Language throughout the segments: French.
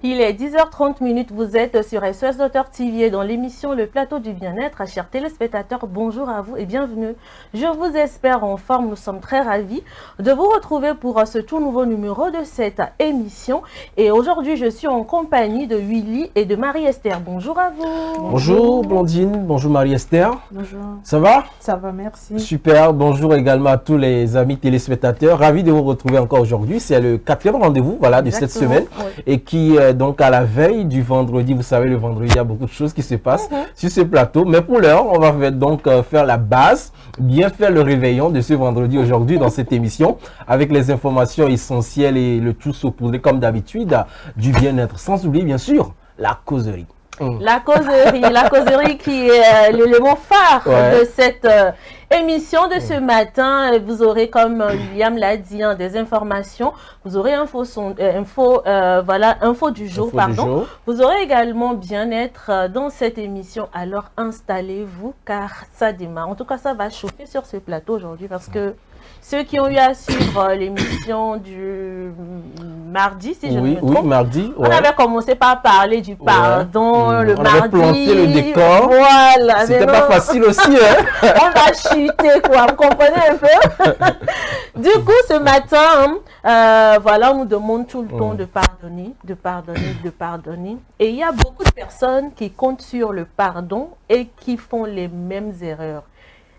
Il est 10h30, vous êtes sur SOS Docteur TV dans l'émission Le Plateau du Bien-être. Chers téléspectateurs, bonjour à vous et bienvenue. Je vous espère en forme, nous sommes très ravis de vous retrouver pour ce tout nouveau numéro de cette émission. Et aujourd'hui, je suis en compagnie de Willy et de Marie-Esther. Bonjour à vous. Bonjour Blondine, bonjour Marie-Esther. Bonjour. Ça va? Ça va, merci. Super, bonjour également à tous les amis téléspectateurs. Ravi de vous retrouver encore aujourd'hui. C'est le 4e rendez-vous de cette semaine et qui donc à la veille du vendredi. Vous savez, le vendredi, il y a beaucoup de choses qui se passent sur ce plateau. Mais pour l'heure, on va faire la base, bien faire le réveillon de ce vendredi aujourd'hui dans cette émission avec les informations essentielles et le tout saupoudré comme d'habitude du bien-être. Sans oublier, bien sûr, la causerie. La causerie qui est l'élément phare de cette émission de ce matin. Vous aurez, comme William l'a dit, des informations. Vous aurez info du jour. Vous aurez également bien-être dans cette émission. Alors installez-vous car ça démarre. En tout cas, ça va chauffer sur ce plateau aujourd'hui parce que ceux qui ont eu à suivre l'émission du mardi, si je ne me trompe, mardi, on avait commencé par parler du pardon, le on mardi. avait planté le décor. Voilà. C'était pas facile aussi, hein. On va chuter, quoi. Vous comprenez un peu? Du coup, ce matin, on nous demande tout le temps de pardonner, de pardonner, de pardonner. Et il y a beaucoup de personnes qui comptent sur le pardon et qui font les mêmes erreurs.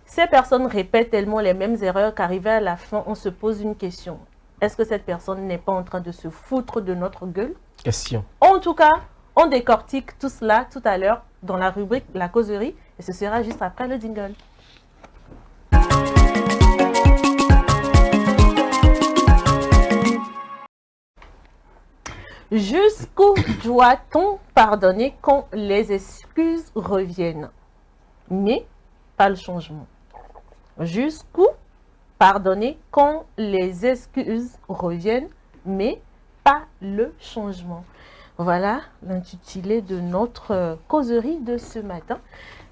Ces personnes répètent tellement les mêmes erreurs qu'arrivé à la fin, on se pose une question. Est-ce que cette personne n'est pas en train de se foutre de notre gueule? Question. En tout cas, on décortique tout cela tout à l'heure dans la rubrique La causerie et ce sera juste après le jingle. Jusqu'où doit-on pardonner quand les excuses reviennent, mais pas le changement? Jusqu'où pardonner quand les excuses reviennent, mais pas le changement? Voilà l'intitulé de notre causerie de ce matin.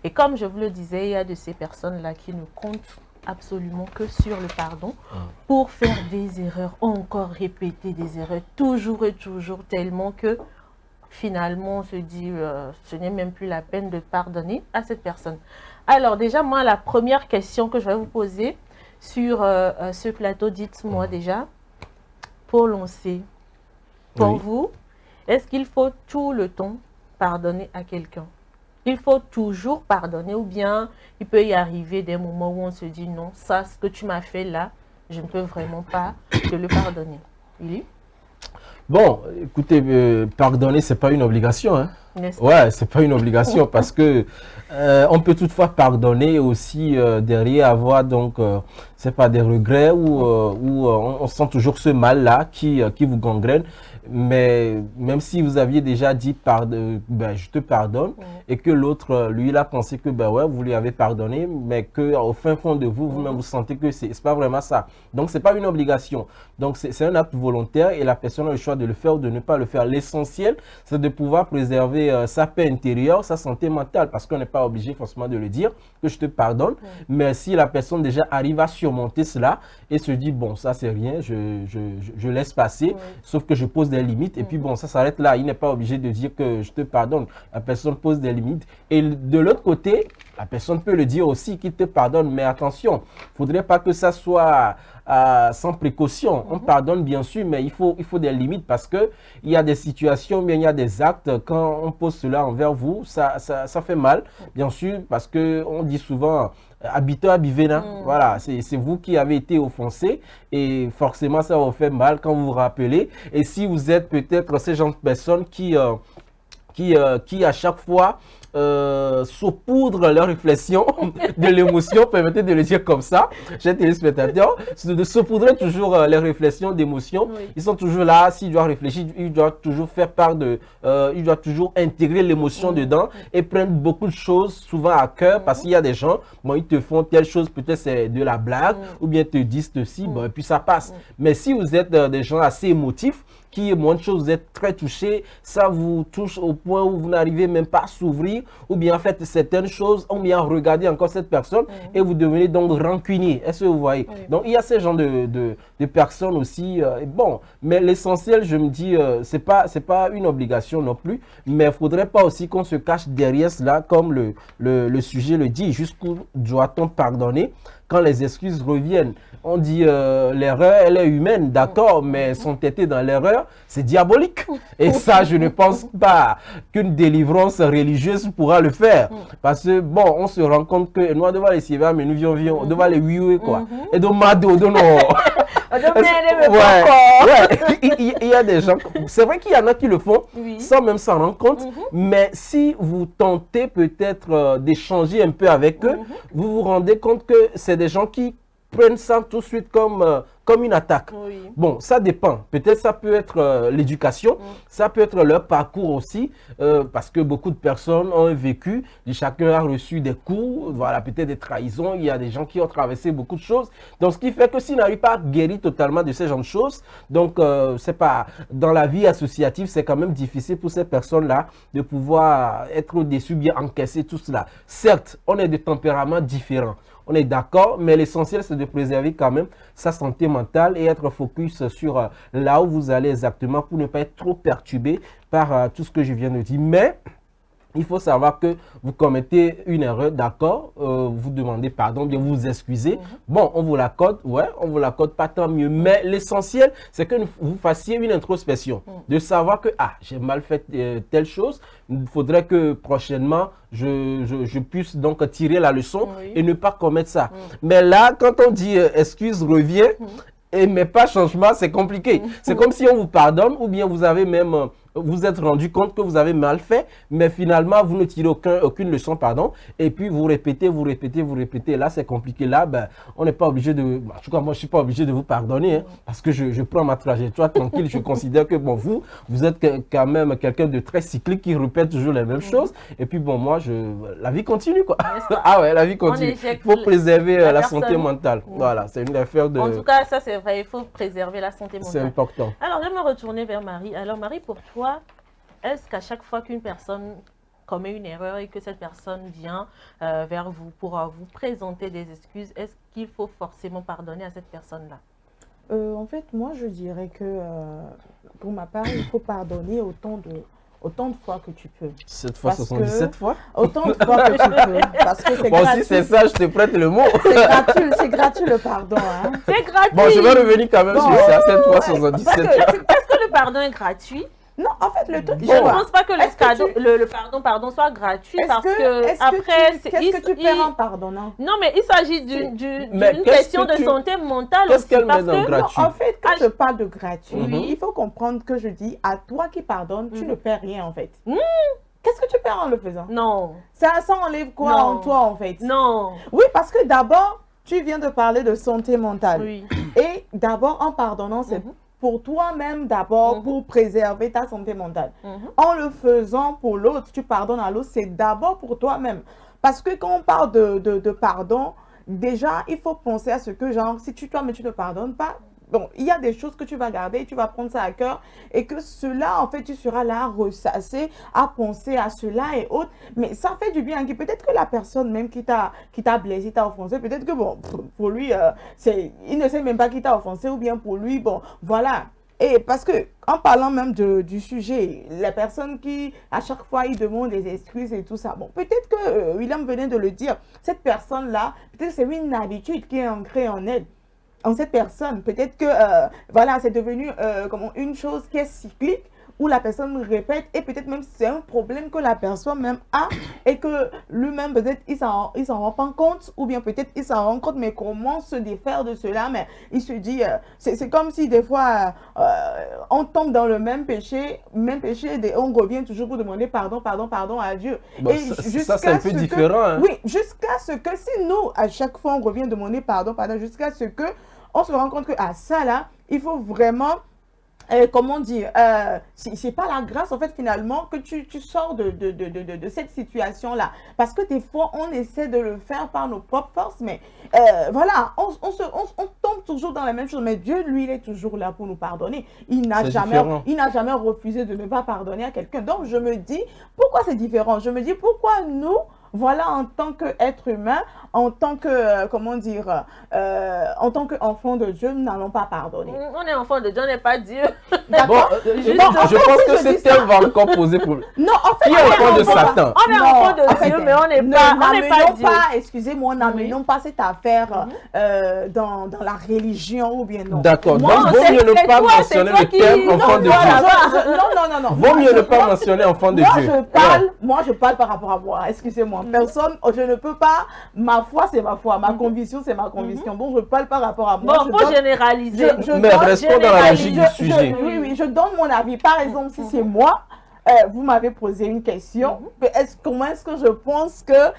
Et comme je vous le disais, il y a de ces personnes-là qui ne comptent absolument que sur le pardon pour faire des erreurs, encore répéter des erreurs, toujours et toujours, tellement que finalement on se dit ce n'est même plus la peine de pardonner à cette personne. Alors déjà, moi, la première question que je vais vous poser sur ce plateau, dites-moi déjà, pour lancer, pour vous, est-ce qu'il faut tout le temps pardonner à quelqu'un? Il faut toujours pardonner ou bien il peut y arriver des moments où on se dit non, ça, ce que tu m'as fait là, je ne peux vraiment pas te le pardonner. Willy? Bon, écoutez, pardonner, c'est pas une obligation, hein. Ouais, c'est pas une obligation parce que on peut toutefois pardonner et aussi derrière avoir c'est pas des regrets ou on sent toujours ce mal-là qui vous gangrène. Mais même si vous aviez déjà dit je te pardonne et que l'autre, lui, il a pensé que vous lui avez pardonné, mais qu'au fin fond de vous, vous-même, vous sentez que c'est pas vraiment ça. Donc, c'est pas une obligation. Donc, c'est un acte volontaire et la personne a le choix de le faire ou de ne pas le faire. L'essentiel, c'est de pouvoir préserver sa paix intérieure, sa santé mentale, parce qu'on n'est pas obligé forcément de le dire, que je te pardonne. Mais si la personne déjà arrive à surmonter cela et se dit, bon, ça c'est rien, je laisse passer, sauf que je pose des limites et puis bon, ça s'arrête là. Il n'est pas obligé de dire que je te pardonne. La personne pose des limites. Et de l'autre côté, la personne peut le dire aussi qu'il te pardonne, mais attention, il ne faudrait pas que ça soit sans précaution. On pardonne bien sûr, mais il faut des limites parce qu'il y a des situations, mais il y a des actes, quand on pose cela envers vous, ça fait mal, bien sûr, parce qu'on dit souvent habiteur abivena. Voilà, c'est vous qui avez été offensé et forcément ça vous fait mal quand vous vous rappelez. Et si vous êtes peut-être ces genre de personnes qui à chaque fois saupoudrent leur réflexion de l'émotion, permettez de le dire comme ça, chers téléspectateurs, de saupoudrer toujours les réflexions d'émotion. Ils sont toujours là, s'ils doivent réfléchir, ils doivent toujours faire part ils doivent toujours intégrer l'émotion dedans et prendre beaucoup de choses souvent à cœur parce qu'il y a des gens, ils te font telle chose, peut-être c'est de la blague ou bien te disent ceci, et puis ça passe. Mais si vous êtes des gens assez émotifs, qui est moins de choses, vous êtes très touché, ça vous touche au point où vous n'arrivez même pas à s'ouvrir, ou bien faites certaines choses, ou bien regardez encore cette personne et vous devenez donc rancunier. Est-ce que vous voyez? Donc il y a ce genre de personnes aussi. Bon, mais l'essentiel, je me dis, c'est pas une obligation non plus, mais il ne faudrait pas aussi qu'on se cache derrière cela, comme le sujet le dit. Jusqu'où doit-on pardonner quand les excuses reviennent? On dit l'erreur, elle est humaine, d'accord, mais s'entêter dans l'erreur, c'est diabolique. Et ça, je ne pense pas qu'une délivrance religieuse pourra le faire. Parce que, bon, on se rend compte que nous devons les suivre, mais nous vions devant les huer, quoi. Et donc, il y a des gens, c'est vrai qu'il y en a qui le font sans même s'en rendre compte, mais si vous tentez peut-être d'échanger un peu avec eux, vous vous rendez compte que c'est des gens qui prennent ça tout de suite comme une attaque. Bon, ça dépend. Peut-être ça peut être l'éducation, ça peut être leur parcours aussi, parce que beaucoup de personnes ont vécu, chacun a reçu des coups, voilà, peut-être des trahisons, il y a des gens qui ont traversé beaucoup de choses. Donc, ce qui fait que s'ils n'arrivent pas à guérir totalement de ces genres de choses, donc, c'est pas, dans la vie associative, c'est quand même difficile pour ces personnes-là de pouvoir être déçues, bien encaisser tout cela. Certes, on est de tempéraments différents. On est d'accord, mais l'essentiel, c'est de préserver quand même sa santé mentale et être focus sur là où vous allez exactement pour ne pas être trop perturbé par tout ce que je viens de dire. Mais il faut savoir que vous commettez une erreur, d'accord, vous demandez pardon, bien vous vous excusez. Bon, on vous l'accorde, ouais, on vous l'accorde pas, tant mieux. Mais l'essentiel, c'est que vous fassiez une introspection, de savoir que, ah, j'ai mal fait telle chose, il faudrait que prochainement, je puisse donc tirer la leçon et ne pas commettre ça. Mais là, quand on dit excuse, reviens, mais pas changement, c'est compliqué. C'est comme si on vous pardonne ou bien vous avez même... vous êtes rendu compte que vous avez mal fait, mais finalement, vous ne tirez aucune leçon, pardon, et puis vous répétez, vous répétez, vous répétez. Là, c'est compliqué. Là, ben, on n'est pas obligé de... En tout cas, moi, je ne suis pas obligé de vous pardonner, hein, parce que je prends ma trajectoire tranquille. Je considère que, bon, vous êtes quand même quelqu'un de très cyclique qui répète toujours les mêmes choses. Et puis, bon, moi, la vie continue, quoi. Ah ouais, la vie continue. Il faut préserver la santé mentale. Voilà, c'est une affaire de... En tout cas, ça, c'est vrai. Il faut préserver la santé mentale. C'est important. Alors, je vais me retourner vers Marie. Alors, Marie, pour toi, est-ce qu'à chaque fois qu'une personne commet une erreur et que cette personne vient vers vous pour vous présenter des excuses, est-ce qu'il faut forcément pardonner à cette personne-là? En fait, moi, je dirais que pour ma part, il faut pardonner autant de fois que tu peux. 7 fois, 77 fois? Autant de fois que tu peux. Parce que c'est bon, gratuit. si c'est ça, je te prête le mot. C'est gratuit le pardon. Hein. C'est gratuit. Bon, je vais revenir quand même sur ça. 7 fois, 77 fois. Est-ce que le pardon est gratuit? Non, en fait, le truc... Je ne pense pas que le pardon soit gratuit parce que après... Qu'est-ce que tu perds en pardonnant? Non, mais il s'agit d'une question de santé mentale aussi. Qu'est-ce qu'elle met dans gratuit? En fait, quand je parle de gratuit, il faut comprendre que je dis à toi qui pardonne, tu ne perds rien en fait. Qu'est-ce que tu perds en le faisant? Non. Ça enlève quoi en toi en fait? Non. Oui, parce que d'abord, tu viens de parler de santé mentale. Oui. Et d'abord, en pardonnant, c'est pour toi-même d'abord, pour préserver ta santé mentale. En le faisant pour l'autre, tu pardonnes à l'autre, c'est d'abord pour toi-même. Parce que quand on parle de pardon, déjà, il faut penser à ce que, genre, si toi-même tu ne pardonnes pas, bon, il y a des choses que tu vas garder, tu vas prendre ça à cœur et que cela, en fait, tu seras là à ressasser, à penser à cela et autres. Mais ça fait du bien. Peut-être que la personne même qui t'a blessé, t'a offensé, peut-être que, bon, pour lui, il ne sait même pas qui t'a offensé ou bien pour lui, bon, voilà. Et parce que, en parlant même du sujet, la personne qui, à chaque fois, il demande des excuses et tout ça, bon, peut-être que, William venait de le dire, cette personne-là, peut-être que c'est une habitude qui est ancrée en elle. En cette personne, peut-être que voilà, c'est devenu une chose qui est cyclique où la personne répète et peut-être même c'est un problème que la personne même a et que lui-même peut-être il s'en rend pas compte ou bien peut-être il s'en rend compte mais comment se défaire de cela, mais il se dit c'est comme si des fois on tombe dans le même péché et on revient toujours pour demander pardon à Dieu. Bon, et ça c'est un peu différent. Hein? Oui, jusqu'à ce que si nous à chaque fois on revient demander pardon jusqu'à ce que on se rend compte que à ça là, il faut vraiment comment dire, c'est pas la grâce, en fait, finalement, que tu sors de cette situation-là. Parce que des fois, on essaie de le faire par nos propres forces, mais voilà, on tombe toujours dans la même chose. Mais Dieu, lui, il est toujours là pour nous pardonner. Il n'a jamais refusé de ne pas pardonner à quelqu'un. Donc, je me dis, pourquoi c'est différent? Je me dis, pourquoi nous, voilà, en tant qu'être humain, en tant que, comment dire, en tant qu'enfant de Dieu, nous n'allons pas pardonner. On est enfant de Dieu, on n'est pas Dieu. D'accord. Je pense que ce thème va encore poser pour... Non, en fait, qui est enfant de Satan? On est enfant de Dieu, mais on n'est pas Dieu. Excusez-moi, n'amenons pas cette affaire dans la religion ou bien non. D'accord. Donc, vaut mieux ne pas mentionner le thème enfant de Dieu. Non. Vaut mieux ne pas mentionner enfant de Dieu. Moi, je parle par rapport à moi. Excusez-moi. Personne, je ne peux pas. Ma foi, c'est ma foi. Ma conviction, c'est ma conviction. Bon, je parle par rapport à moi. Bon, faut généraliser. Mais restons dans la logique du sujet. Oui, je donne mon avis. Par exemple, si c'est moi, vous m'avez posé une question. Comment est-ce que je pense que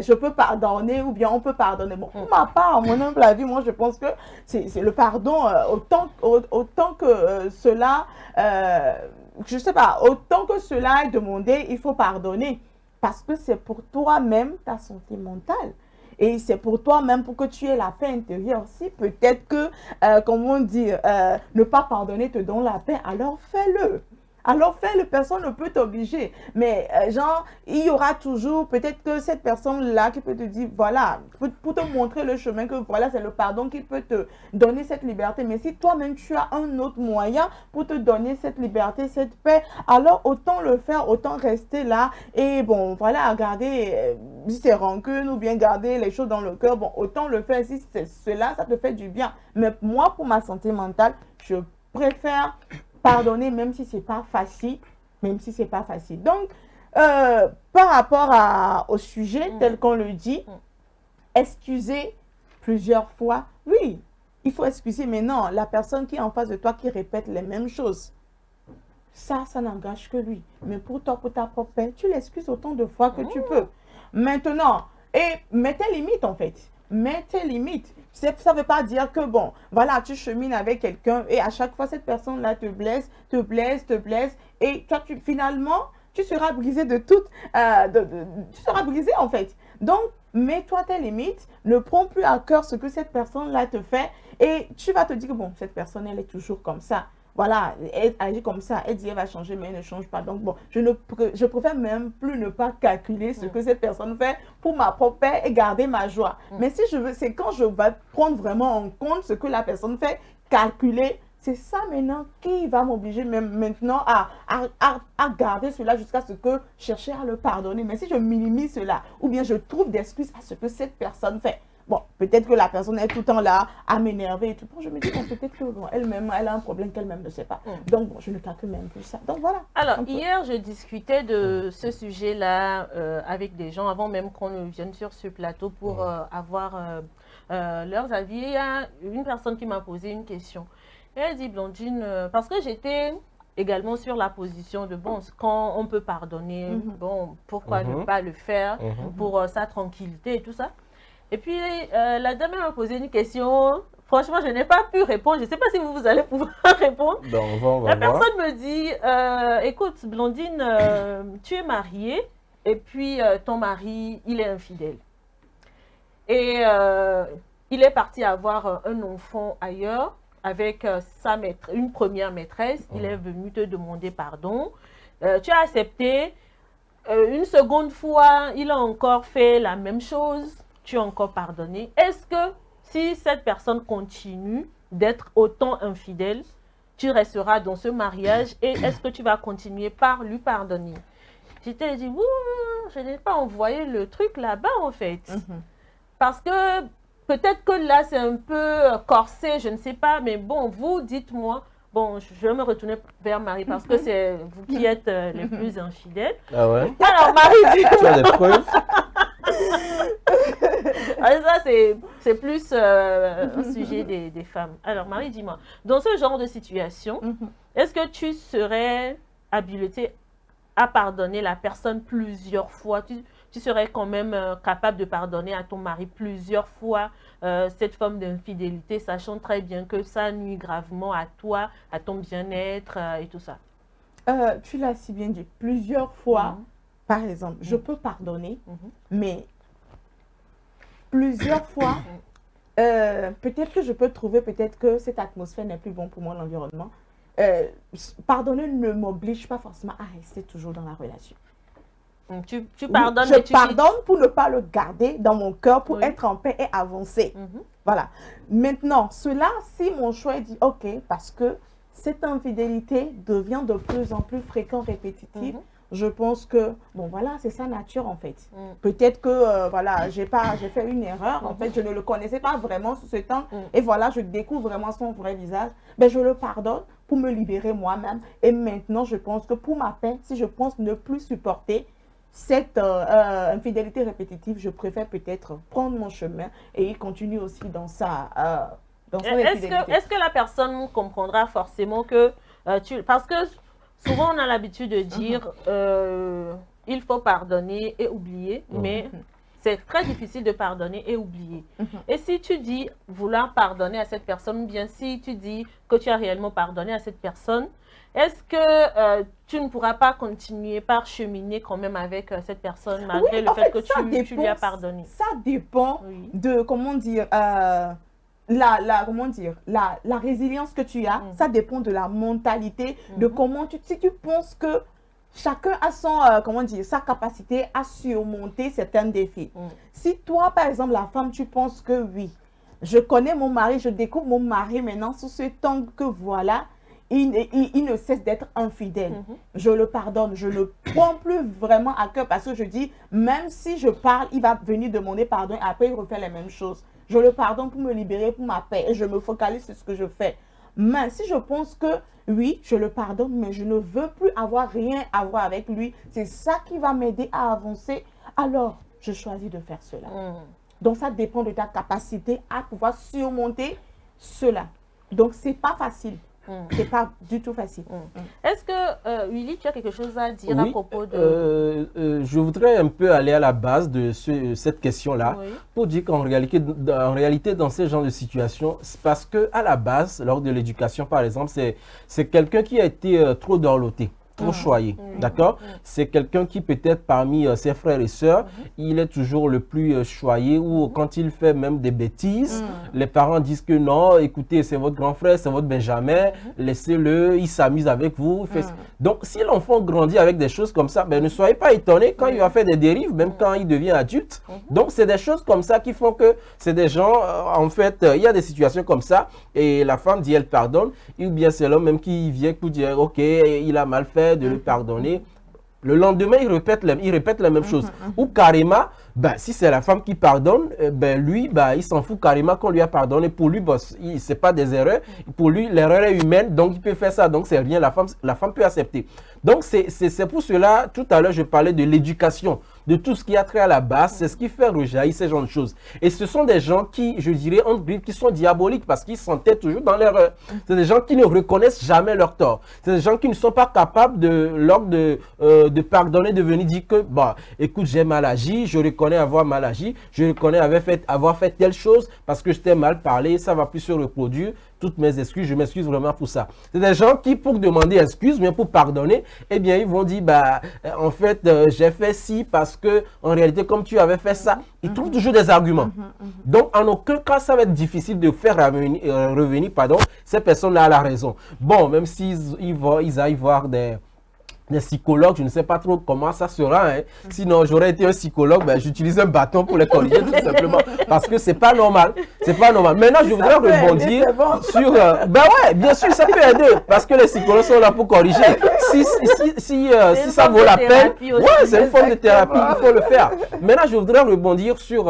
je peux pardonner ou bien on peut pardonner? Bon, pour ma part, à mon humble avis, moi, je pense que c'est le pardon autant que cela, je sais pas, autant que cela est demandé, il faut pardonner. Parce que c'est pour toi-même ta santé mentale. Et c'est pour toi-même, pour que tu aies la paix intérieure. Si peut-être que, comment dire, ne pas pardonner te donne la paix, alors fais-le. Alors fais-le, personne ne peut t'obliger. Mais genre, il y aura toujours peut-être que cette personne-là qui peut te dire, voilà, pour te montrer le chemin, que voilà, c'est le pardon qui peut te donner cette liberté. Mais si toi-même, tu as un autre moyen pour te donner cette liberté, cette paix, alors autant le faire, autant rester là. Et bon, voilà, garder ces rancunes ou bien garder les choses dans le cœur. Bon, autant le faire si c'est cela, ça te fait du bien. Mais moi, pour ma santé mentale, je préfère pardonner même si c'est pas facile, Donc, par rapport au sujet tel qu'on le dit, excuser plusieurs fois, oui, il faut excuser, mais non, la personne qui est en face de toi qui répète les mêmes choses, ça n'engage que lui. Mais pour toi, pour ta propre paix, tu l'excuses autant de fois que tu peux. Maintenant, et mets tes limites en fait. Mets tes limites. Ça ne veut pas dire que, bon, voilà, tu chemines avec quelqu'un et à chaque fois, cette personne-là te blesse. Et toi, finalement, tu seras brisé de toutes. Tu seras brisé, en fait. Donc, mets-toi tes limites. Ne prends plus à cœur ce que cette personne-là te fait. Et tu vas te dire que, bon, cette personne, elle est toujours comme ça. Voilà, elle agit comme ça, elle dit elle va changer, mais elle ne change pas. Donc bon, je préfère même plus ne pas calculer ce que cette personne fait pour ma propre paix et garder ma joie. Mais si je veux, c'est quand je vais prendre vraiment en compte ce que la personne fait, calculer, c'est ça maintenant qui va m'obliger même maintenant à garder cela jusqu'à ce que chercher à le pardonner. Mais si je minimise cela, ou bien je trouve des excuses à ce que cette personne fait, bon, peut-être que la personne est tout le temps là à m'énerver et tout. Bon, je me dis, bon, peut-être que bon, elle-même, elle a un problème qu'elle-même ne sait pas. Donc, bon, je ne calcule même plus ça. Donc, voilà. Alors, hier, je discutais de ce sujet-là avec des gens avant même qu'on ne vienne sur ce plateau pour avoir leurs avis. Il y a une personne qui m'a posé une question. Elle dit, Blandine, parce que j'étais également sur la position de, bon, quand on peut pardonner, bon, pourquoi ne pas le faire pour sa tranquillité et tout ça. Et puis, la dame m'a posé une question. Franchement, je n'ai pas pu répondre. Je ne sais pas si vous allez pouvoir répondre. La personne me dit, écoute, Blandine, tu es mariée et puis ton mari, il est infidèle. Et il est parti avoir un enfant ailleurs avec une première maîtresse. Il est venu te demander pardon. Tu as accepté. Une seconde fois, il a encore fait la même chose. Tu as encore pardonné. Est-ce que si cette personne continue d'être autant infidèle, tu resteras dans ce mariage et est-ce que tu vas continuer par lui pardonner? J'étais dit, je n'ai pas envoyé le truc là-bas en fait. Parce que peut-être que là c'est un peu corsé, je ne sais pas, mais bon, vous dites-moi. Bon, je vais me retourner vers Marie parce que c'est vous qui êtes les plus infidèles. Ah ouais? Alors Marie dit... Tu as des preuves? Ça, c'est plus un sujet des femmes. Alors, Marie, dis-moi, dans ce genre de situation, est-ce que tu serais habilitée à pardonner la personne plusieurs fois? tu serais quand même capable de pardonner à ton mari plusieurs fois cette forme d'infidélité, sachant très bien que ça nuit gravement à toi, à ton bien-être et tout ça. Tu l'as si bien dit, plusieurs fois, par exemple, je peux pardonner, mais plusieurs fois, peut-être que je peux trouver, peut-être que cette atmosphère n'est plus bonne pour moi, l'environnement. Pardonner ne m'oblige pas forcément à rester toujours dans la relation. Tu pardonnes, je pardonne pour ne pas le garder dans mon cœur, pour être en paix et avancer. Voilà. Maintenant, cela, si mon choix dit, ok, parce que cette infidélité devient de plus en plus fréquente, répétitive, je pense que, bon, voilà, c'est sa nature, en fait. Peut-être que, voilà, j'ai fait une erreur, en fait, je ne le connaissais pas vraiment sous ce temps, et voilà, je découvre vraiment son vrai visage. Mais je le pardonne pour me libérer moi-même. Et maintenant, je pense que pour ma paix, si je pense ne plus supporter cette infidélité répétitive, je préfère peut-être prendre mon chemin et il continue aussi dans sa infidélité. Est-ce que la personne comprendra forcément que parce que souvent on a l'habitude de dire il faut pardonner et oublier, mais c'est très difficile de pardonner et oublier. Et si tu dis vouloir pardonner à cette personne, ou bien si tu dis que tu as réellement pardonné à cette personne, est-ce que tu ne pourras pas continuer par cheminer quand même avec cette personne malgré le fait que tu lui as pardonné? Ça dépend de, comment dire, la résilience que tu as. Ça dépend de la mentalité, de comment si tu penses que chacun a son, sa capacité à surmonter certains défis. Si toi, par exemple, la femme, tu penses que oui, je connais mon mari, je découvre mon mari maintenant sous ce temps que voilà, il ne cesse d'être infidèle. Je le pardonne, je ne prends plus vraiment à cœur parce que je dis, même si je parle, il va venir demander pardon et après il refait les mêmes choses. Je le pardonne pour me libérer, pour ma paix et je me focalise sur ce que je fais. Mais si je pense que oui, je le pardonne, mais je ne veux plus avoir rien à voir avec lui, c'est ça qui va m'aider à avancer, alors je choisis de faire cela. Donc ça dépend de ta capacité à pouvoir surmonter Donc c'est pas facile. C'est pas du tout facile. Est-ce que, Willy, tu as quelque chose à dire à propos de... je voudrais un peu aller à la base de cette question-là pour dire qu'en réalité, dans ce genre de situation, c'est parce qu'à la base, lors de l'éducation, par exemple, c'est quelqu'un qui a été trop dorloté. Trop choyé, d'accord? C'est quelqu'un qui peut-être parmi ses frères et sœurs, il est toujours le plus choyé ou quand il fait même des bêtises, les parents disent que non, écoutez, c'est votre grand frère, c'est votre Benjamin, laissez-le, il s'amuse avec vous. Donc, si l'enfant grandit avec des choses comme ça, ben, ne soyez pas étonnés quand il va faire des dérives, même quand il devient adulte. Donc, c'est des choses comme ça qui font que c'est des gens, en fait, il y a des situations comme ça et la femme dit elle pardonne, ou bien c'est l'homme même qui vient pour dire, ok, il a mal fait, de le pardonner. Le lendemain, il répète la même chose. Ou carrément, ben, si c'est la femme qui pardonne, ben, lui, ben, il s'en fout carrément qu'on lui a pardonné. Pour lui, ben, c'est pas des erreurs. Pour lui, l'erreur est humaine, donc il peut faire ça. Donc c'est rien, la femme peut accepter. Donc c'est pour cela, tout à l'heure, je parlais de l'éducation, de tout ce qui a trait à la base. C'est ce qui fait rejaillir ces genres de choses. Et ce sont des gens qui, je dirais, qui sont diaboliques parce qu'ils s'entêtent toujours dans l'erreur. C'est des gens qui ne reconnaissent jamais leur tort. C'est des gens qui ne sont pas capables, lors de pardonner, de venir dire que, bah, écoute, j'ai mal agi, je reconnais avoir mal agi, je reconnais avoir fait telle chose parce que je t'ai mal parlé, ça ne va plus se reproduire. Toutes mes excuses, je m'excuse vraiment pour ça. C'est des gens qui, pour demander excuse, mais pour pardonner, eh bien, ils vont dire, bah, en fait, j'ai fait ci parce que, en réalité, comme tu avais fait ça, ils trouvent toujours des arguments. Donc, en aucun cas, ça va être difficile de faire revenir ces personnes-là à la raison. Bon, même s'ils aillent voir des psychologues, je ne sais pas trop comment ça sera. Sinon, j'aurais été un psychologue, ben, j'utilise un bâton pour les corriger tout simplement. Parce que c'est pas normal. C'est pas normal. Maintenant, je voudrais rebondir sur... ben ouais, bien sûr, ça peut aider. Parce que les psychologues sont là pour corriger. Si ça vaut la peine, ouais, c'est une forme de thérapie, il faut le faire. Maintenant, je voudrais rebondir sur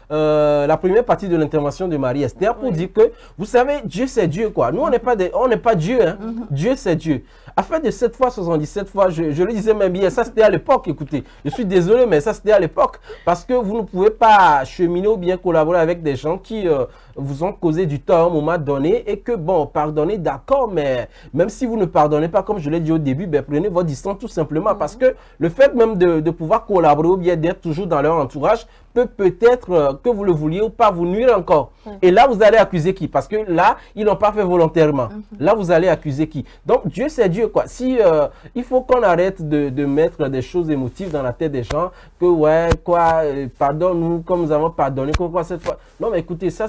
la première partie de l'intervention de Marie-Esther pour dire que, vous savez, Dieu c'est Dieu, quoi. Nous, on n'est pas Dieu. Hein. Dieu c'est Dieu. Afin de 7 fois, 77 fois, je le disais même hier, ça c'était à l'époque, écoutez. Je suis désolé, mais ça c'était à l'époque. Parce que vous ne pouvez pas cheminer ou bien collaborer avec des gens qui vous ont causé du tort à un moment donné et que, bon, pardonnez, d'accord, mais même si vous ne pardonnez pas, comme je l'ai dit au début, ben, prenez votre distance tout simplement parce que le fait même de pouvoir collaborer ou bien d'être toujours dans leur entourage peut-être que vous le vouliez ou pas vous nuire encore. Et là, vous allez accuser qui? Parce que là, ils n'ont pas fait volontairement. Là, vous allez accuser qui? Donc, Dieu, c'est Dieu, quoi. Si, il faut qu'on arrête de mettre des choses émotives dans la tête des gens, que, ouais, quoi, pardonne-nous comme nous avons pardonné, quoi, cette fois. Non, mais écoutez, ça,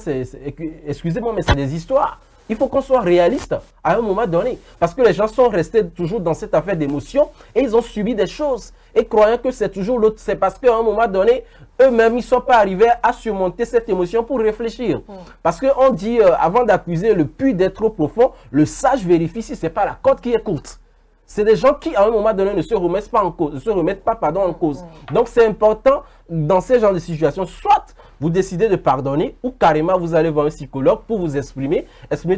excusez-moi, mais c'est des histoires. Il faut qu'on soit réaliste à un moment donné. Parce que les gens sont restés toujours dans cette affaire d'émotion et ils ont subi des choses. Et croyant que c'est toujours l'autre, c'est parce qu'à un moment donné, eux-mêmes, ils ne sont pas arrivés à surmonter cette émotion pour réfléchir. Parce qu'on dit, avant d'accuser le puits d'être trop profond, le sage vérifie si ce n'est pas la corde qui est courte. C'est des gens qui, à un moment donné, ne se remettent pas en cause, en cause. Donc, c'est important, dans ce genre de situation, soit vous décidez de pardonner ou carrément vous allez voir un psychologue pour vous exprimer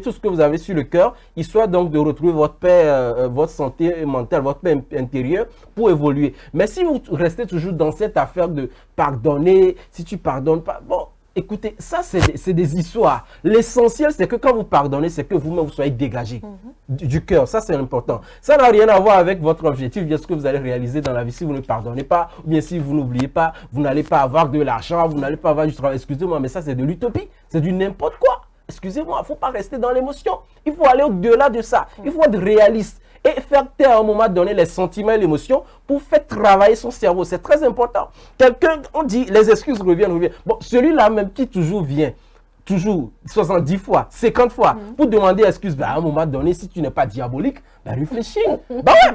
tout ce que vous avez sur le cœur, histoire donc de retrouver votre paix, votre santé mentale, votre paix intérieure pour évoluer. Mais si vous restez toujours dans cette affaire de pardonner, si tu pardonnes pas, bon, écoutez, ça c'est des histoires. L'essentiel c'est que quand vous pardonnez, c'est que vous-même vous soyez dégagé du cœur. Ça c'est important. Ça n'a rien à voir avec votre objectif, bien ce que vous allez réaliser dans la vie. Si vous ne pardonnez pas, ou bien si vous n'oubliez pas, vous n'allez pas avoir de l'argent, vous n'allez pas avoir du travail. Excusez-moi, mais ça c'est de l'utopie. C'est du n'importe quoi. Excusez-moi, il ne faut pas rester dans l'émotion. Il faut aller au-delà de ça. Il faut être réaliste. Et faire taire à un moment donné les sentiments et l'émotion pour faire travailler son cerveau. C'est très important. Quelqu'un, on dit, les excuses reviennent. Bon, celui-là même qui toujours vient, toujours 70 fois, 50 fois, pour demander excuse, à un moment donné, si tu n'es pas diabolique, réfléchis.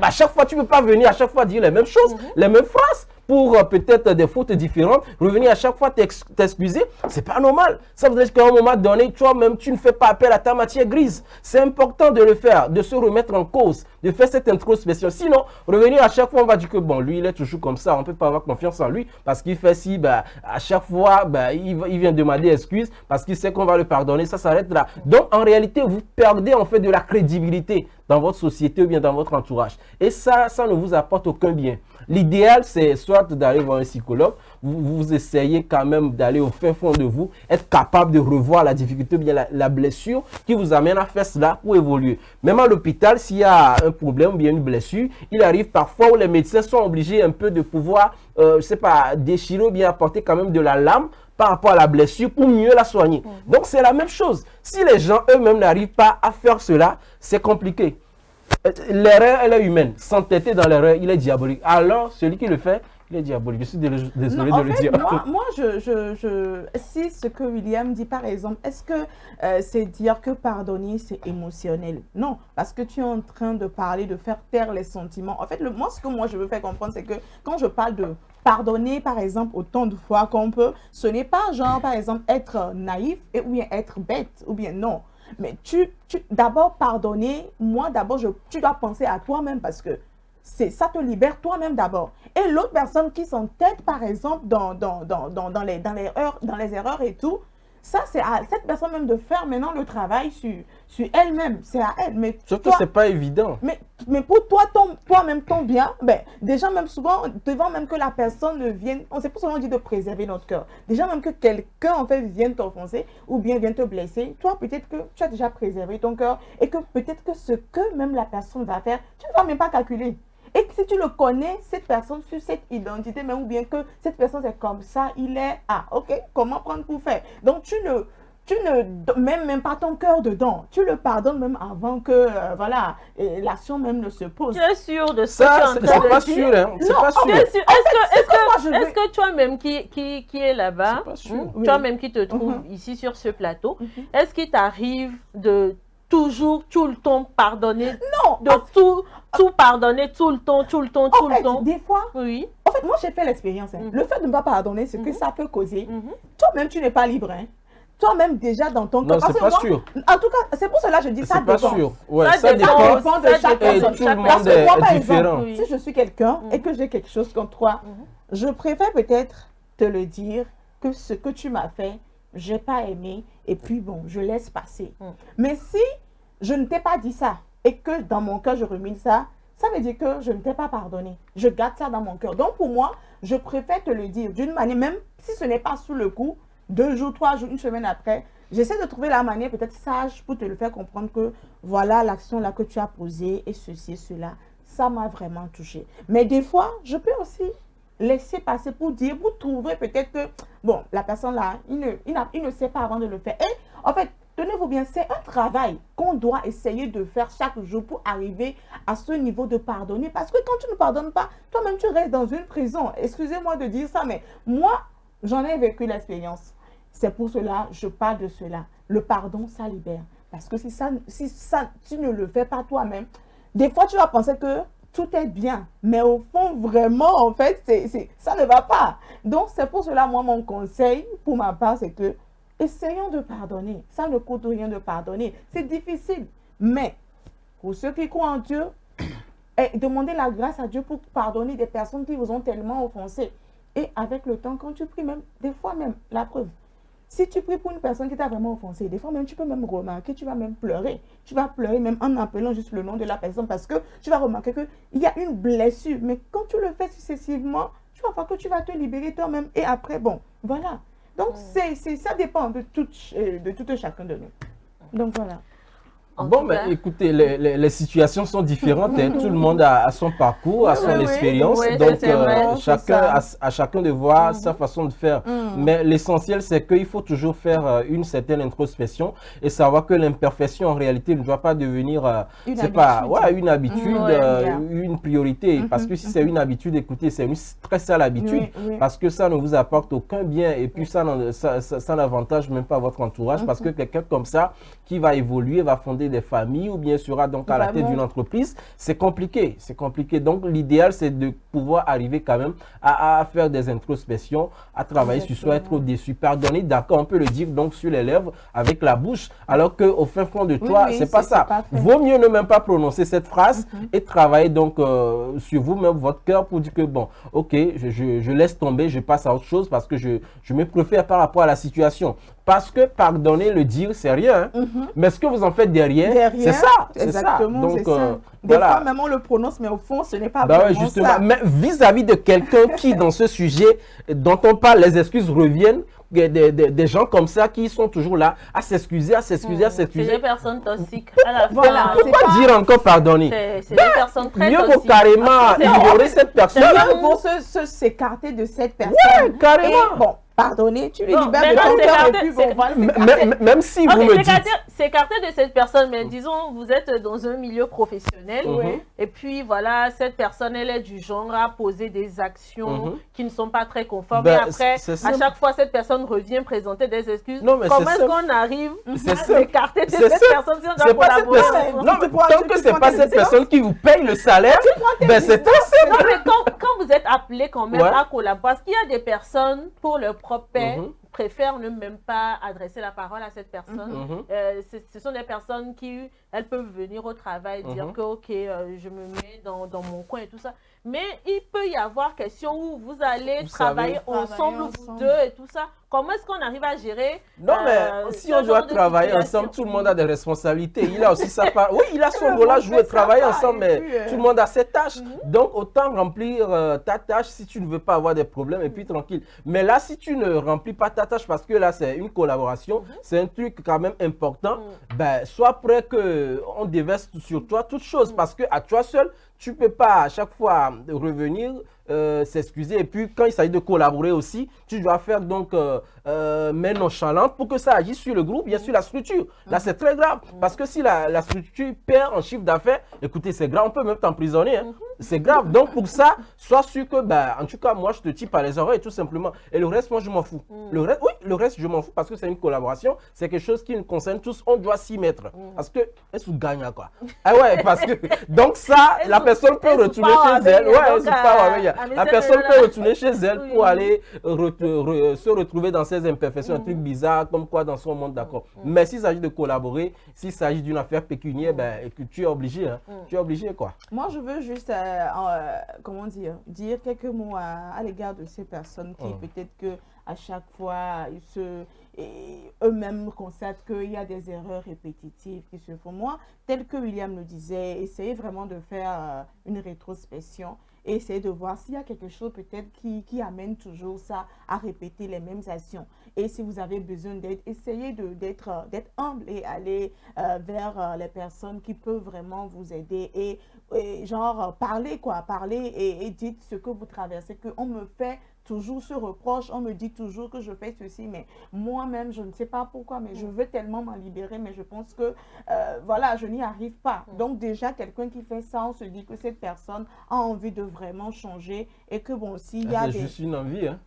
À chaque fois, tu ne peux pas venir à chaque fois dire les mêmes choses, les mêmes phrases, pour peut-être des fautes différentes, revenir à chaque fois t'excuser, c'est pas normal. Ça veut dire qu'à un moment donné, toi-même, tu ne fais pas appel à ta matière grise. C'est important de le faire, de se remettre en cause, de faire cette introspection. Sinon, revenir à chaque fois, on va dire que bon, lui, il est toujours comme ça, on ne peut pas avoir confiance en lui parce qu'il fait si, à chaque fois, il vient demander excuse parce qu'il sait qu'on va le pardonner, ça s'arrête là. Donc, en réalité, vous perdez en fait de la crédibilité dans votre société ou bien dans votre entourage. Et ça ne vous apporte aucun bien. L'idéal, c'est soit d'aller voir un psychologue, vous essayez quand même d'aller au fin fond de vous, être capable de revoir la difficulté ou bien la blessure qui vous amène à faire cela pour évoluer. Même à l'hôpital, s'il y a un problème ou bien une blessure, il arrive parfois où les médecins sont obligés un peu de pouvoir, je sais pas, déchirer ou bien apporter quand même de la lame par rapport à la blessure pour mieux la soigner. Donc, c'est la même chose. Si les gens eux-mêmes n'arrivent pas à faire cela, c'est compliqué. L'erreur, elle est humaine. S'entêter dans l'erreur, il est diabolique. Alors, celui qui le fait, il est diabolique. Je suis désolé de le dire. Moi, si ce que William dit, par exemple, est-ce que c'est dire que pardonner, c'est émotionnel? Non, parce que tu es en train de parler, de faire taire les sentiments. En fait, moi, ce que moi, je veux faire comprendre, c'est que quand je parle de pardonner, par exemple, autant de fois qu'on peut, ce n'est pas genre, par exemple, être naïf ou bien être bête, ou bien non. Mais d'abord, pardonner, moi, d'abord, tu dois penser à toi-même parce que ça te libère toi-même d'abord. Et l'autre personne qui s'entête, par exemple, dans les erreurs et tout, ça, c'est à cette personne même de faire maintenant le travail sur elle-même. C'est à elle. Mais sauf que ce n'est pas évident. Mais pour toi-même, ton bien, déjà même souvent, devant même que la personne ne vienne, c'est pour ça qu'on dit de préserver notre cœur. Déjà même que quelqu'un, en fait, vienne t'offenser ou bien vienne te blesser, toi, peut-être que tu as déjà préservé ton cœur et que peut-être que ce que même la personne va faire, tu ne vas même pas calculer. Et que si tu le connais, cette personne, sur cette identité, même ou bien que cette personne c'est comme ça, il est, ok, comment prendre pour faire? Donc, tu ne mets même pas ton cœur dedans. Tu le pardonnes même avant que, l'action même ne se pose. Tu es sûr de ça? C'est pas sûr, hein. C'est pas sûr. Est-ce que toi-même qui est là-bas, toi-même qui te trouve ici sur ce plateau, est-ce qu'il t'arrive de toujours, tout le temps pardonner? Non. De tout pardonner, tout le temps. Des fois, oui. En fait, moi, j'ai fait l'expérience. Le fait de ne pas pardonner, c'est que ça peut causer. Toi-même, tu n'es pas libre. Toi-même, déjà, dans ton cœur. Non, c'est pas sûr. En tout cas, c'est pour cela que je dis ça. C'est pas sûr. Ouais, ça dépend de chaque personne. Tout le monde est différent. Si je suis quelqu'un et que j'ai quelque chose contre toi, je préfère peut-être te le dire que ce que tu m'as fait, je n'ai pas aimé. Et puis, bon, je laisse passer. Mais si je ne t'ai pas dit ça, et que dans mon cœur, je rumine ça, ça veut dire que je ne t'ai pas pardonné. Je garde ça dans mon cœur. Donc, pour moi, je préfère te le dire d'une manière, même si ce n'est pas sous le coup, 2 jours, 3 jours, une semaine après, j'essaie de trouver la manière peut-être sage pour te le faire comprendre que voilà l'action là que tu as posée et ceci et cela, ça m'a vraiment touché. Mais des fois, je peux aussi laisser passer pour dire, pour trouver peut-être que, bon, la personne là, il ne sait pas avant de le faire. Et en fait, tenez-vous bien, c'est un travail qu'on doit essayer de faire chaque jour pour arriver à ce niveau de pardonner. Parce que quand tu ne pardonnes pas, toi-même tu restes dans une prison. Excusez-moi de dire ça, mais moi, j'en ai vécu l'expérience. C'est pour cela, je parle de cela. Le pardon, ça libère. Parce que si tu ne le fais pas toi-même, des fois tu vas penser que tout est bien. Mais au fond, vraiment, en fait, ça ne va pas. Donc, c'est pour cela, moi, mon conseil, pour ma part, c'est que essayons de pardonner. Ça ne coûte rien de pardonner. C'est difficile. Mais, pour ceux qui croient en Dieu, demandez la grâce à Dieu pour pardonner des personnes qui vous ont tellement offensé. Et avec le temps, quand tu pries, même, des fois même, la preuve, si tu pries pour une personne qui t'a vraiment offensé, des fois même, tu peux même remarquer, tu vas même pleurer. Tu vas pleurer même en appelant juste le nom de la personne parce que tu vas remarquer qu'il y a une blessure. Mais quand tu le fais successivement, tu vas voir que tu vas te libérer toi-même. Et après, bon, voilà. Donc, ça dépend de tout et chacun de nous. Donc, voilà. Bon, mais écoutez, les situations sont différentes. Hein. Tout le monde a son parcours, a son expérience. Donc, à chacun de voir sa façon de faire. Mais l'essentiel, c'est qu'il faut toujours faire une certaine introspection et savoir que l'imperfection, en réalité, ne doit pas devenir une habitude, une priorité. Parce que si c'est une habitude, écoutez, c'est une très sale habitude. Parce que ça ne vous apporte aucun bien. Et puis, ça n'avantage même pas votre entourage. Parce que quelqu'un comme ça, qui va évoluer, va fonder des familles ou bien sera donc à la tête d'une entreprise, c'est compliqué. C'est compliqué. Donc, l'idéal, c'est de pouvoir arriver quand même à faire des introspections, à travailler sur soi, être déçu, pardonner, d'accord, on peut le dire donc sur les lèvres, avec la bouche, alors qu'au fin fond de toi, c'est pas ça. Vaut mieux ne même pas prononcer cette phrase et travailler donc sur vous-même, votre cœur, pour dire que bon, ok, je laisse tomber, je passe à autre chose parce que je me préfère par rapport à la situation. Parce que pardonner, le dire, c'est rien. Hein. Mais ce que vous en faites derrière, c'est ça. Exactement, c'est ça. Des fois, même on le prononce, mais au fond, ce n'est pas vraiment justement, ça. Mais vis-à-vis de quelqu'un qui, dans ce sujet dont on parle, les excuses reviennent, des gens comme ça qui sont toujours là à s'excuser, à s'excuser, à s'excuser. C'est des personnes toxiques. Voilà. Pourquoi dire encore pardonner? C'est des personnes très toxiques. Mieux vaut carrément ignorer cette personne. Mieux vaut s'écarter de cette personne. Ouais, carrément. Et, bon, pardonner, tu le libères de ton cœur et puis bon, voilà. Même si vous me dites... S'écarter de cette personne, mais disons, vous êtes dans un milieu professionnel, et puis voilà, cette personne, elle est du genre à poser des actions qui ne sont pas très conformes. Et après, à chaque fois, cette personne revient présenter des excuses. Non, mais comment est-ce qu'on arrive à s'écarter de cette personne si on doit collaborer? Non, mais tant que c'est pas cette personne qui vous paye le salaire, ben c'est possible. Non, mais quand vous êtes appelé quand même à collaborer, parce qu'il y a des personnes, pour leur propre paix, préfèrent ne même pas adresser la parole à cette personne. Ce sont des personnes qui, elles peuvent venir au travail, dire que ok, je me mets dans mon coin et tout ça. Mais il peut y avoir question où vous allez travailler ensemble, vous deux et tout ça. Comment est-ce qu'on arrive à gérer? Non, mais si on doit travailler ensemble, tout le monde a des responsabilités. Il a aussi sa part. Oui, il a son rôle à jouer, travailler ensemble, mais tout le monde a ses tâches. Donc, autant remplir ta tâche si tu ne veux pas avoir des problèmes et puis tranquille. Mais là, si tu ne remplis pas ta tâche, parce que là, c'est une collaboration, c'est un truc quand même important, ben, sois prêt qu'on déverse sur toi toutes choses. Parce que à toi seul, tu ne peux pas à chaque fois revenir, s'excuser. Et puis, quand il s'agit de collaborer aussi, tu dois faire donc main nonchalante pour que ça agisse sur le groupe, bien sûr, la structure. Là, c'est très grave. Parce que si la structure perd en chiffre d'affaires, écoutez, c'est grave, on peut même t'emprisonner. Hein. C'est grave. Donc, pour ça, sois sûr que, bah, en tout cas, moi, je te tire par les oreilles, tout simplement. Et le reste, moi, je m'en fous. Le reste, je m'en fous parce que c'est une collaboration. C'est quelque chose qui nous concerne tous. On doit s'y mettre. Parce que, est-ce que vous gagnez à quoi? Ah ouais, parce que, donc ça, la personne peut retourner chez elle. Ouais, la personne peut retourner chez elle pour aller se retrouver dans ses imperfections, un truc bizarre, comme quoi dans son monde, d'accord. Mais s'il s'agit de collaborer, s'il s'agit d'une affaire pécuniaire, ben, tu es obligé. Hein. Tu es obligé, quoi. Moi, je veux juste, comment dire quelques mots à l'égard de ces personnes qui peut-être que à chaque fois, eux-mêmes constatent qu'il y a des erreurs répétitives qui se font. Moi, tel que William le disait, essayez vraiment de faire une rétrospection et essayez de voir s'il y a quelque chose peut-être qui amène toujours ça à répéter les mêmes actions. Et si vous avez besoin d'aide, essayez d'être humble et aller vers les personnes qui peuvent vraiment vous aider et genre parler et dites ce que vous traversez, qu'on me fait toujours ce reproche, on me dit toujours que je fais ceci, mais moi-même, je ne sais pas pourquoi, mais je veux tellement m'en libérer, mais je pense que, voilà, je n'y arrive pas. Donc déjà, quelqu'un qui fait ça, on se dit que cette personne a envie de vraiment changer et que bon, s'il y a c'est des... juste une envie, hein.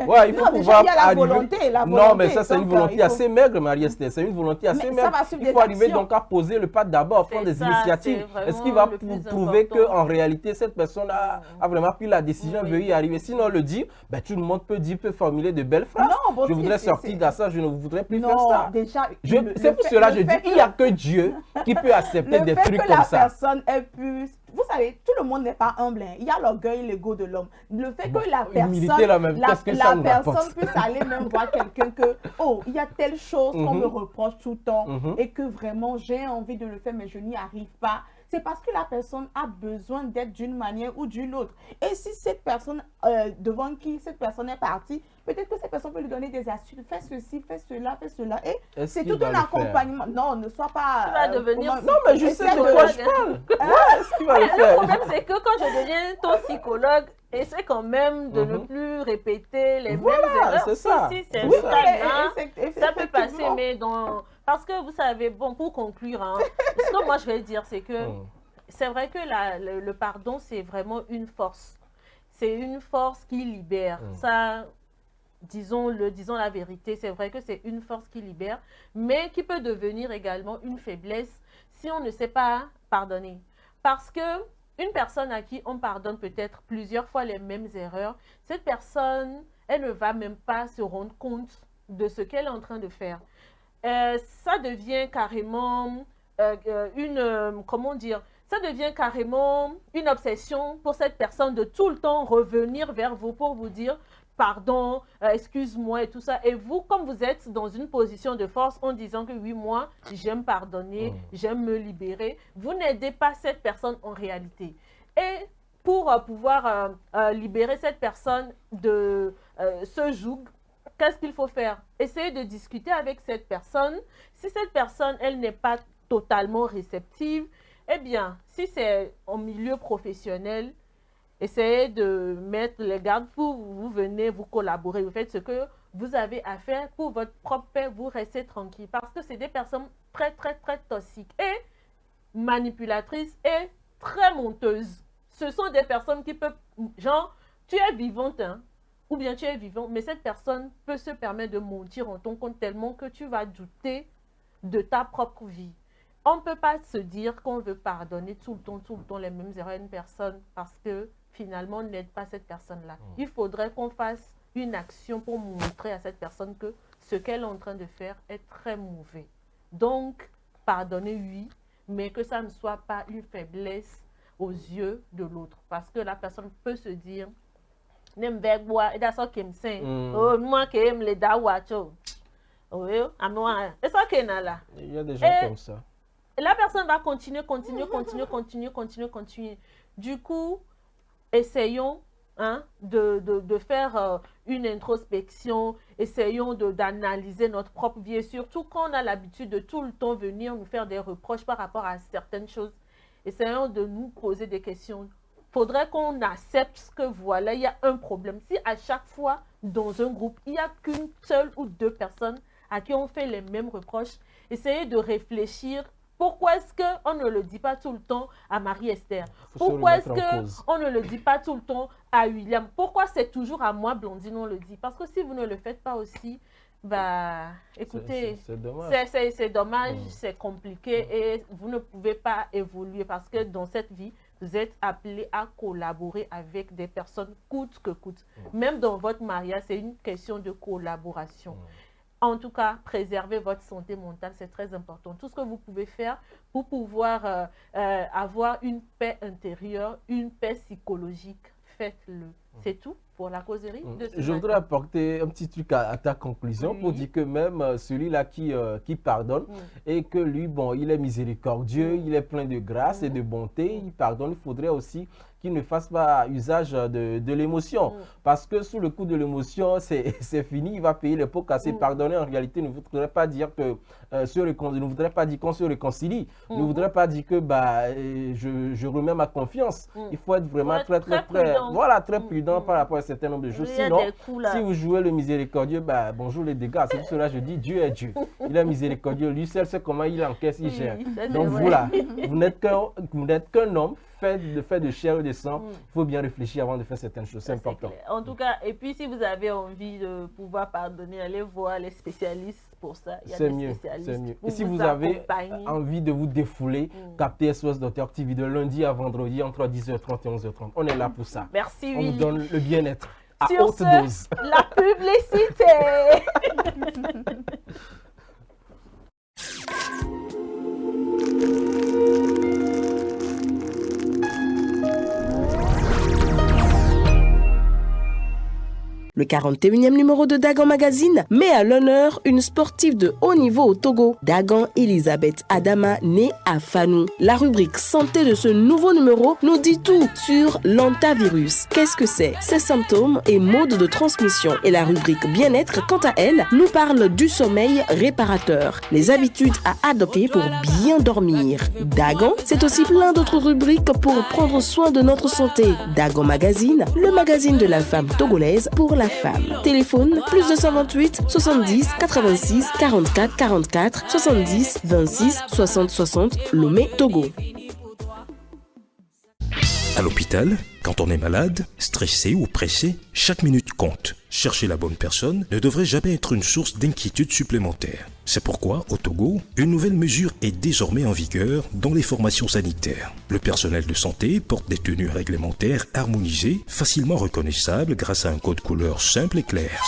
Ouais, il faut non, pouvoir déjà, il y a la volonté, Non, mais ça, c'est une donc, volonté assez maigre, Marie-Esther. C'est une volonté assez maigre. Il faut arriver donc à poser le pas d'abord, prendre des initiatives. Est-ce qu'il va prouver qu'en réalité, cette personne a vraiment pris la décision de y arriver? Sinon, le dire, ben, tout le monde peut formuler de belles phrases. Non, je voudrais sortir de ça, je ne voudrais plus faire non, ça. déjà, C'est pour cela que je dis, il n'y a que Dieu qui peut accepter des trucs comme ça. Le fait que la personne ait pu... Vous savez, tout le monde n'est pas humble. Hein. Il y a l'orgueil, l'ego de l'homme. Le fait que la personne puisse aller même voir quelqu'un que, oh, il y a telle chose qu'on me reproche tout le temps et que vraiment j'ai envie de le faire, mais je n'y arrive pas. C'est parce que la personne a besoin d'être d'une manière ou d'une autre. Et si cette personne, devant qui cette personne est partie, peut-être que cette personne peut lui donner des astuces. Fais ceci, fais cela, fais cela. Et c'est tout un accompagnement. Non, ne sois pas... Tu vas devenir... Non, mais je sais de quoi je parle. Est-ce qu'il va le faire? Le problème, c'est que quand je deviens ton psychologue, essaie quand même de ne plus répéter les mêmes erreurs. C'est ça. Si c'est ça peut passer, mais dans... Parce que vous savez, bon, pour conclure, hein, ce que moi je vais dire, c'est que c'est vrai que le pardon, c'est vraiment une force. C'est une force qui libère. Ça, disons la vérité, c'est vrai que c'est une force qui libère, mais qui peut devenir également une faiblesse si on ne sait pas pardonner. Parce que une personne à qui on pardonne peut-être plusieurs fois les mêmes erreurs, cette personne, elle ne va même pas se rendre compte de ce qu'elle est en train de faire. Ça devient carrément comment dire, ça devient carrément une obsession pour cette personne de tout le temps revenir vers vous pour vous dire pardon, excuse-moi et tout ça. Et vous, comme vous êtes dans une position de force en disant que oui, moi, j'aime pardonner, j'aime me libérer, vous n'aidez pas cette personne en réalité. Et pour pouvoir libérer cette personne de ce joug, qu'est-ce qu'il faut faire? Essayer de discuter avec cette personne. Si cette personne, elle n'est pas totalement réceptive, eh bien, si c'est en milieu professionnel, essayez de mettre les garde-fous, vous venez, vous collaborez, vous faites ce que vous avez à faire pour votre propre paix, vous restez tranquille. Parce que c'est des personnes très, très, très toxiques et manipulatrices et très menteuses. Ce sont des personnes qui peuvent, genre, tu es vivante, hein, ou bien tu es vivant, mais cette personne peut se permettre de mentir en ton compte tellement que tu vas douter de ta propre vie. On ne peut pas se dire qu'on veut pardonner tout le temps les mêmes erreurs à une personne parce que finalement on n'aide pas cette personne-là. Il faudrait qu'on fasse une action pour montrer à cette personne que ce qu'elle est en train de faire est très mauvais. Donc, pardonner, oui, mais que ça ne soit pas une faiblesse aux yeux de l'autre. Parce que la personne peut se dire il y a des gens comme ça. La personne va continuer. Du coup, essayons de faire une introspection, essayons d'analyser notre propre vie et surtout quand on a l'habitude de tout le temps venir nous faire des reproches par rapport à certaines choses, essayons de nous poser des questions. Il faudrait qu'on accepte que voilà, il y a un problème. Si à chaque fois, dans un groupe, il n'y a qu'une seule ou deux personnes à qui on fait les mêmes reproches, essayez de réfléchir. Pourquoi est-ce qu'on ne le dit pas tout le temps à Marie-Esther? Pourquoi est-ce qu'on ne le dit pas tout le temps à William? Pourquoi c'est toujours à moi, Blondine, on le dit? Parce que si vous ne le faites pas aussi, bah, écoutez, c'est dommage, c'est compliqué et vous ne pouvez pas évoluer parce que dans cette vie, vous êtes appelé à collaborer avec des personnes coûte que coûte. Même dans votre mariage, c'est une question de collaboration. En tout cas, préserver votre santé mentale, c'est très important. Tout ce que vous pouvez faire pour pouvoir avoir une paix intérieure, une paix psychologique, faites-le. C'est tout pour la causerie de ce Je voudrais apporter un petit truc à ta conclusion pour dire que même celui-là qui pardonne et que lui, bon, il est miséricordieux, il est plein de grâce et de bonté, il pardonne, il faudrait aussi qu'il ne fasse pas usage de l'émotion. Parce que sous le coup de l'émotion, c'est fini, il va payer les pots cassés. Pardonner, en réalité, ne voudrait pas dire que ne voudrait pas dire qu'on se réconcilie, ne voudrait pas dire que je remets ma confiance. Il faut être vraiment très prudent par rapport à un certain nombre de choses. Sinon, si vous jouez le miséricordieux, bonjour les dégâts. C'est pour cela que je dis Dieu est Dieu. Il est miséricordieux. Lui seul sait comment il encaisse, il gère. Donc voilà, vous n'êtes qu'un homme fait de chair et de sang. Il faut bien réfléchir avant de faire certaines choses. C'est important. En tout cas, et puis si vous avez envie de pouvoir pardonner, allez voir les spécialistes pour ça. Il y a des spécialistes. C'est mieux. Et si vous avez envie de vous défouler, captez SOS Docteur TV de lundi à vendredi entre 10h30 et 11h30. On est là pour ça. Merci, On vous donne le bien-être à sur haute dose. La publicité. Le 41e numéro de Dagan Magazine met à l'honneur une sportive de haut niveau au Togo, Dagan Elisabeth Adama, née à Fanou. La rubrique santé de ce nouveau numéro nous dit tout sur l'antavirus. Qu'est-ce que c'est? Ses symptômes et modes de transmission. Et la rubrique bien-être, quant à elle, nous parle du sommeil réparateur, les habitudes à adopter pour bien dormir. Dagan, c'est aussi plein d'autres rubriques pour prendre soin de notre santé. Dagan Magazine, le magazine de la femme togolaise pour la femme. Téléphone plus 228 70 86 44 44 70 26 60 60 Lomé, Togo. À l'hôpital, quand on est malade, stressé ou pressé, chaque minute compte. Chercher la bonne personne ne devrait jamais être une source d'inquiétude supplémentaire. C'est pourquoi, au Togo, une nouvelle mesure est désormais en vigueur dans les formations sanitaires. Le personnel de santé porte des tenues réglementaires harmonisées, facilement reconnaissables grâce à un code couleur simple et clair.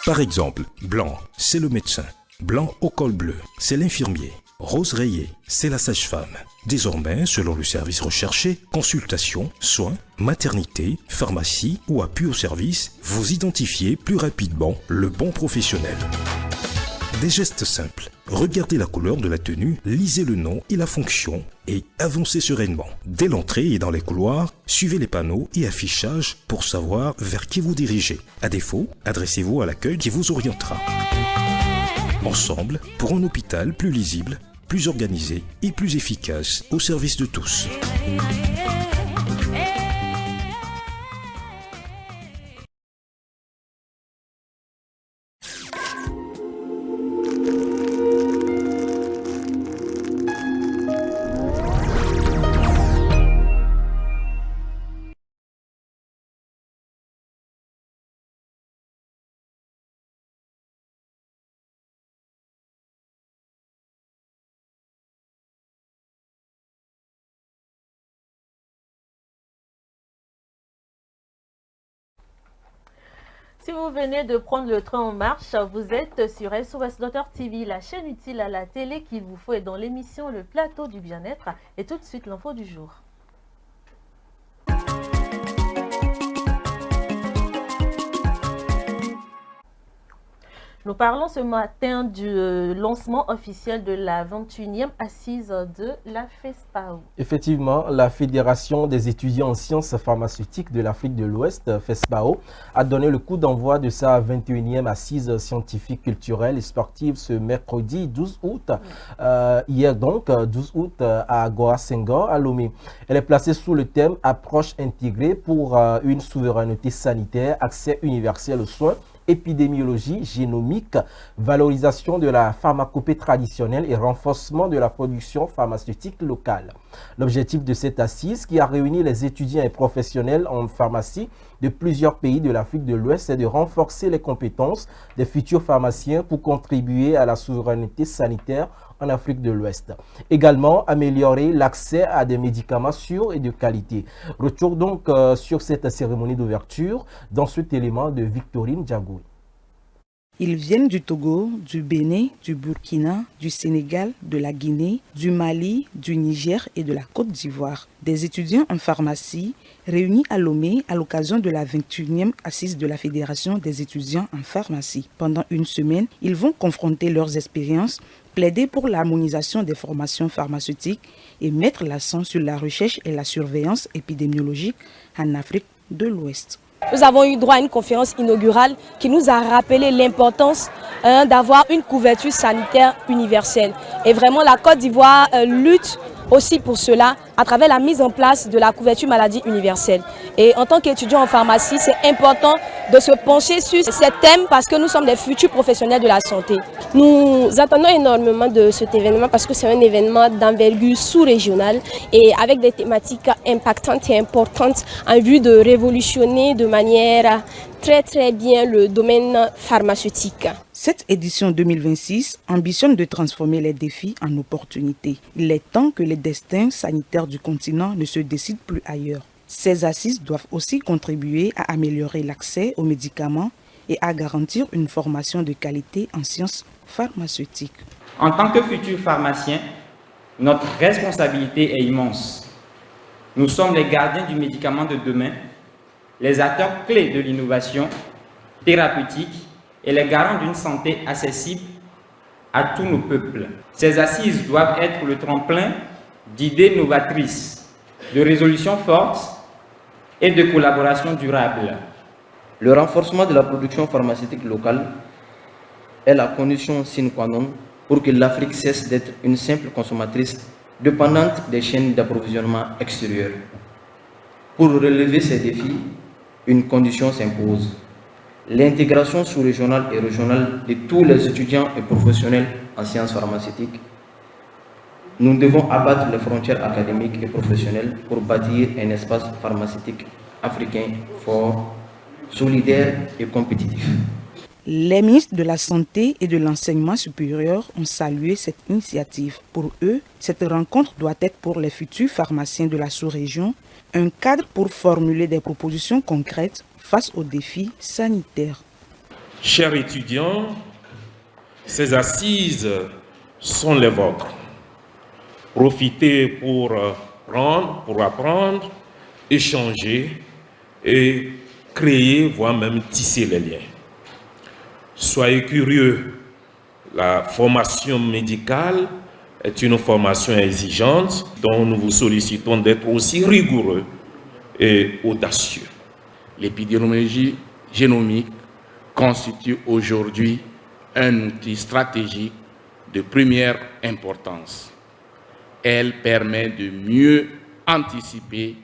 Par exemple, blanc, c'est le médecin. Blanc au col bleu, c'est l'infirmier. Rose rayée, c'est la sage-femme. Désormais, selon le service recherché, consultation, soins, maternité, pharmacie ou appui au service, vous identifiez plus rapidement le bon professionnel. Des gestes simples. Regardez la couleur de la tenue, lisez le nom et la fonction et avancez sereinement. Dès l'entrée et dans les couloirs, suivez les panneaux et affichages pour savoir vers qui vous dirigez. À défaut, adressez-vous à l'accueil qui vous orientera. Ensemble, pour un hôpital plus lisible, plus organisé et plus efficace au service de tous. Si vous venez de prendre le train en marche, vous êtes sur SOS Docteur TV, la chaîne utile à la télé qu'il vous faut, et dans l'émission Le Plateau du Bien-être. Et tout de suite, l'info du jour. Nous parlons ce matin du lancement officiel de la 21e assise de la FESPAO. Effectivement, la Fédération des étudiants en sciences pharmaceutiques de l'Afrique de l'Ouest, FESPAO, a donné le coup d'envoi de sa 21e assise scientifique, culturelle et sportive ce mercredi 12 août. Hier donc, 12 août, à Agora Senghor, à Lomé. Elle est placée sous le thème « Approche intégrée pour une souveraineté sanitaire, accès universel aux soins ». Épidémiologie génomique, valorisation de la pharmacopée traditionnelle et renforcement de la production pharmaceutique locale. L'objectif de cette assise, qui a réuni les étudiants et professionnels en pharmacie de plusieurs pays de l'Afrique de l'Ouest, c'est de renforcer les compétences des futurs pharmaciens pour contribuer à la souveraineté sanitaire en Afrique de l'Ouest. Également, améliorer l'accès à des médicaments sûrs et de qualité. Retour donc sur cette cérémonie d'ouverture dans cet élément de Victorine Diagoui. Ils viennent du Togo, du Bénin, du Burkina, du Sénégal, de la Guinée, du Mali, du Niger et de la Côte d'Ivoire. Des étudiants en pharmacie réunis à Lomé à l'occasion de la 21e assise de la Fédération des étudiants en pharmacie. Pendant une semaine, ils vont confronter leurs expériences, plaider pour l'harmonisation des formations pharmaceutiques et mettre l'accent sur la recherche et la surveillance épidémiologique en Afrique de l'Ouest. Nous avons eu droit à une conférence inaugurale qui nous a rappelé l'importance d'avoir une couverture sanitaire universelle. Et vraiment, la Côte d'Ivoire lutte aussi pour cela à travers la mise en place de la couverture maladie universelle. Et en tant qu'étudiant en pharmacie, c'est important de se pencher sur ces thèmes parce que nous sommes des futurs professionnels de la santé. Nous attendons énormément de cet événement parce que c'est un événement d'envergure sous-régionale et avec des thématiques impactantes et importantes en vue de révolutionner de manière très bien le domaine pharmaceutique. Cette édition 2026 ambitionne de transformer les défis en opportunités. Il est temps que les destins sanitaires du continent ne se décident plus ailleurs. Ces assises doivent aussi contribuer à améliorer l'accès aux médicaments et à garantir une formation de qualité en sciences pharmaceutiques. En tant que futurs pharmaciens, notre responsabilité est immense. Nous sommes les gardiens du médicament de demain, les acteurs clés de l'innovation thérapeutique et les garants d'une santé accessible à tous nos peuples. Ces assises doivent être le tremplin d'idées novatrices, de résolutions fortes et de collaboration durable. Le renforcement de la production pharmaceutique locale est la condition sine qua non pour que l'Afrique cesse d'être une simple consommatrice dépendante des chaînes d'approvisionnement extérieures. Pour relever ces défis, une condition s'impose: l'intégration sous-régionale et régionale de tous les étudiants et professionnels en sciences pharmaceutiques. Nous devons abattre les frontières académiques et professionnelles pour bâtir un espace pharmaceutique africain fort, solidaire et compétitif. Les ministres de la Santé et de l'Enseignement supérieur ont salué cette initiative. Pour eux, cette rencontre doit être pour les futurs pharmaciens de la sous-région un cadre pour formuler des propositions concrètes face aux défis sanitaires. Chers étudiants, ces assises sont les vôtres. Profitez pour apprendre, échanger et créer, voire même tisser les liens. Soyez curieux. La formation médicale est une formation exigeante dont nous vous sollicitons d'être aussi rigoureux et audacieux. L'épidémiologie génomique constitue aujourd'hui un outil stratégique de première importance. Elle permet de mieux anticiper,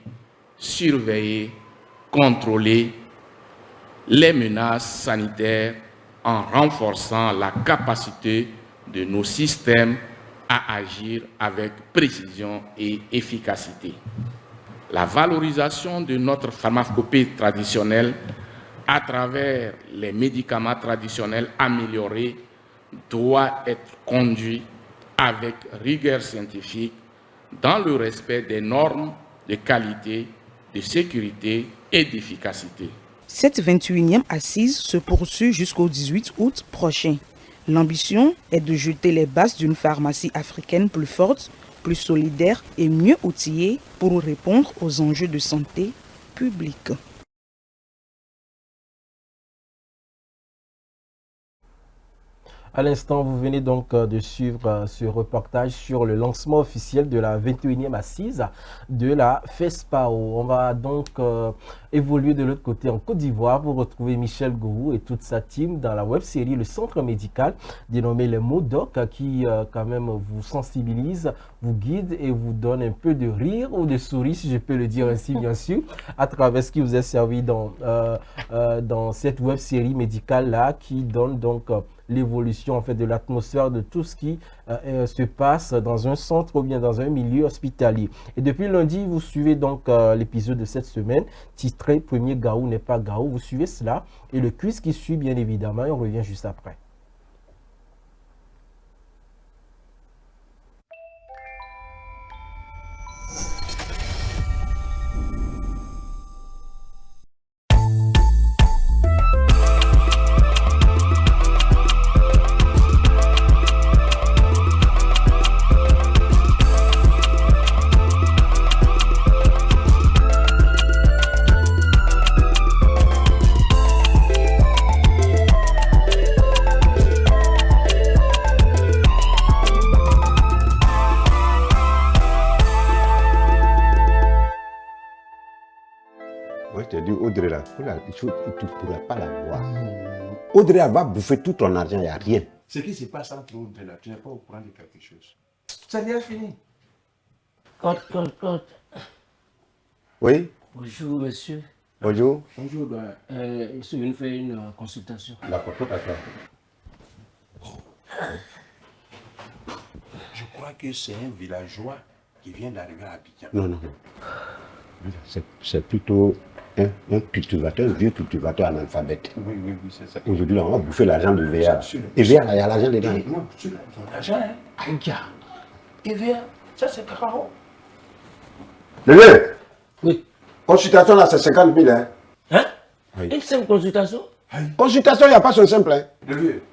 surveiller, contrôler les menaces sanitaires en renforçant la capacité de nos systèmes à agir avec précision et efficacité. La valorisation de notre pharmacopée traditionnelle à travers les médicaments traditionnels améliorés doit être conduite avec rigueur scientifique dans le respect des normes de qualité, de sécurité et d'efficacité. Cette 21e assise se poursuit jusqu'au 18 août prochain. L'ambition est de jeter les bases d'une pharmacie africaine plus forte, plus solidaire et mieux outillée pour répondre aux enjeux de santé publique. À l'instant, vous venez donc de suivre ce reportage sur le lancement officiel de la 21e assise de la FESPAO. On va donc évoluer de l'autre côté en Côte d'Ivoire pour retrouver Michel Gourou et toute sa team dans la web-série Le Centre Médical, dénommé les MODOC, qui quand même vous sensibilise, vous guide et vous donne un peu de rire ou de sourire, si je peux le dire ainsi, bien sûr, à travers ce qui vous est servi dans cette web-série médicale-là, qui donne donc l'évolution en fait de l'atmosphère de tout ce qui se passe dans un centre ou bien dans un milieu hospitalier. Et depuis lundi, vous suivez donc l'épisode de cette semaine titré Premier Gaou n'est pas Gaou. Vous suivez cela et le quiz qui suit bien évidemment et on revient juste après. Moi, je te dis, Audrey, là, tu ne pourras pas la voir. Audrey, elle va bouffer tout ton argent, il n'y a rien. Ce qui se passe entre Audrey, là, tu n'es pas au courant de quelque chose. Ça vient fini. Côte. Oui? Bonjour, monsieur. Bonjour. Bonjour, je suis venu faire une consultation. D'accord, tout à fait. Je crois que c'est un villageois qui vient d'arriver à Abidjan. Non. C'est plutôt un cultivateur, un vieux cultivateur analphabète. Oui, c'est ça. Aujourd'hui, on va bouffer l'argent de VA. Et VA, il y a l'argent dedans. Non, c'est l'argent, hein. Aïe, et VA, ça c'est Carao. Le vieux. Oui. Consultation là, c'est 50 000, hein. Hein? Oui. Une simple consultation? Consultation, il n'y a pas son simple, hein. Le vieux,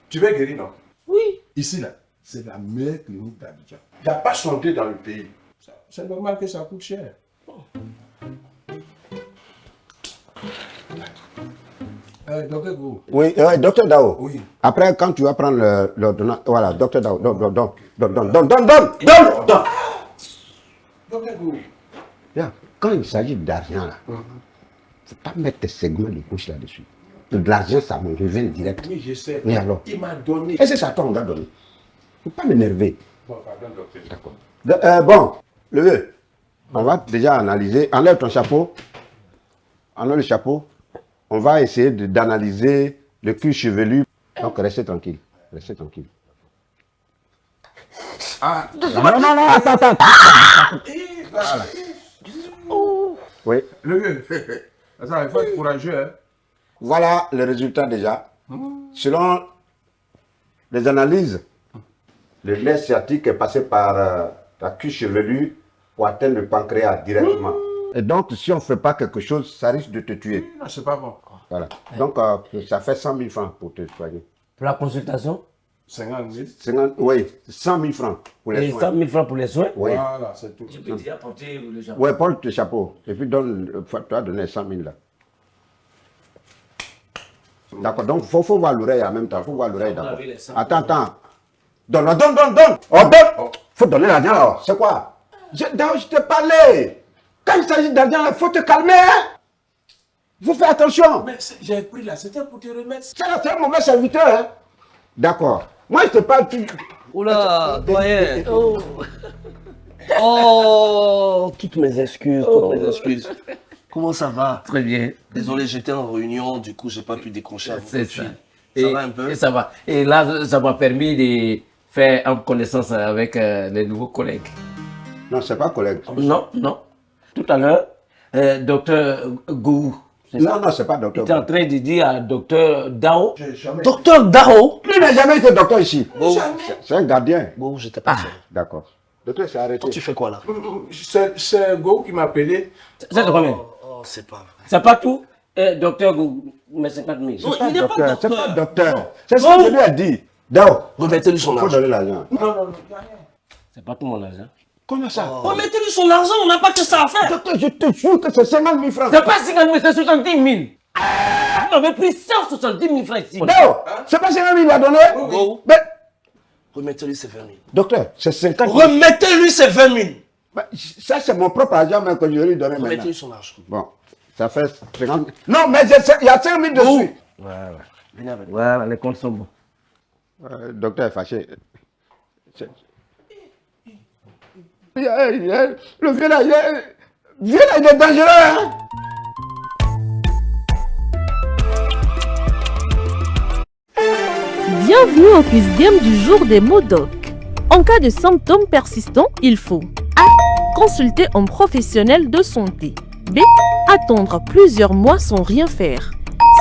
tu veux guérir, non? Oui. Ici, là, c'est la meilleure clinique d'Abidjan. Il n'y a pas santé dans le pays. C'est normal que ça coûte cher. Docteur Gou. Oui, docteur Dao. Oui. Après, quand tu vas prendre l'ordonnance, voilà, docteur Dao, donne. Docteur Gou. Bien, quand il s'agit d'argent, là, il ne faut pas mettre tes segments de couche là-dessus. De l'argent, ça me revient direct. Oui, je sais. Mais alors? Il m'a donné. Et c'est ça qu'on va donner. Il ne faut pas m'énerver. Bon, pardon, docteur. D'accord. Bon, le vieux, on va déjà analyser. Enlève ton chapeau. Enlève le chapeau. On va essayer d'analyser le cuir chevelu. Donc, restez tranquille. Restez tranquille. Ah, non, attends. Voilà. Oui. Le vieux, ça, il faut être courageux, hein. Voilà le résultat déjà. Selon les analyses, le nerf sciatique est passé par la cuisse chevelue pour atteindre le pancréas directement. Et donc, si on ne fait pas quelque chose, ça risque de te tuer. Non, c'est pas bon. Voilà. Donc, ça fait 100 000 francs pour te soigner. Pour la consultation? 50 000. Oui, 100 000 francs pour les Et soins. 100 000 francs pour les soins? Oui. Voilà, c'est tout. Je peux déjà porter le chapeau. Oui, porte le chapeau. Et puis, tu as donné 100 000 là. D'accord, donc il faut voir l'oreille en même temps. Il faut voir l'oreille d'abord. Attends. Donne. Oh, donne. Faut donner l'argent là. C'est quoi? Je te parlais. Quand il s'agit d'argent, il faut te calmer. Il faut faire attention. Mais j'ai pris là, c'était pour te remettre. C'est un mauvais serviteur. Hein? D'accord. Moi, je te parle. Oula, doyen. Oh, toutes mes excuses. Comment ça va? Très bien. Désolé, j'étais en réunion, du coup, j'ai pas pu décrocher. C'est ça. Ça va un peu? Et ça va. Et là, ça m'a permis de faire en connaissance avec les nouveaux collègues. Non, c'est pas collègue. Non. Tout à l'heure, docteur Gou. Non, c'est pas docteur. Il est en train de dire à docteur Dao. Docteur Dao? Lui n'a jamais été docteur ici. C'est un gardien. Bon, j'étais pas sûr. D'accord. Docteur, c'est arrêté. Toi, tu fais quoi là? C'est Go qui m'a appelé. C'est de combien? Oh, c'est pas vrai. C'est pas tout? Docteur Gou, mais 50 000. Non, il n'est pas docteur. C'est pas docteur. C'est ce que je lui ai dit. Dao. Remettez-lui son argent. Il faut donner l'argent. Non. C'est pas tout mon argent. Comment ça? Remettez-lui son argent, on n'a pas que ça à faire. Docteur, je te jure que c'est 50 000 francs. C'est pas 50 000, c'est 70 000. On avait pris 170 000 francs ici. Non, c'est pas 50 000 il a donné. Go. Mais, remettez-lui ses 20 000. docteur, c'est 50 000. Remettez-lui ses 20 000. Ça, c'est mon propre argent même que je vais lui donner maintenant. Remettez-lui son argent. Bon, ça fait 50 000. Non, mais il y a 5 000 dessus. Voilà. Venez avec nous. Voilà, les comptes sont bons. Docteur est fâché. Le vieux là, il est dangereux, hein? Bienvenue au quiz game du jour des mots doc. En cas de symptômes persistants, il faut A. Consulter un professionnel de santé. B. Attendre plusieurs mois sans rien faire.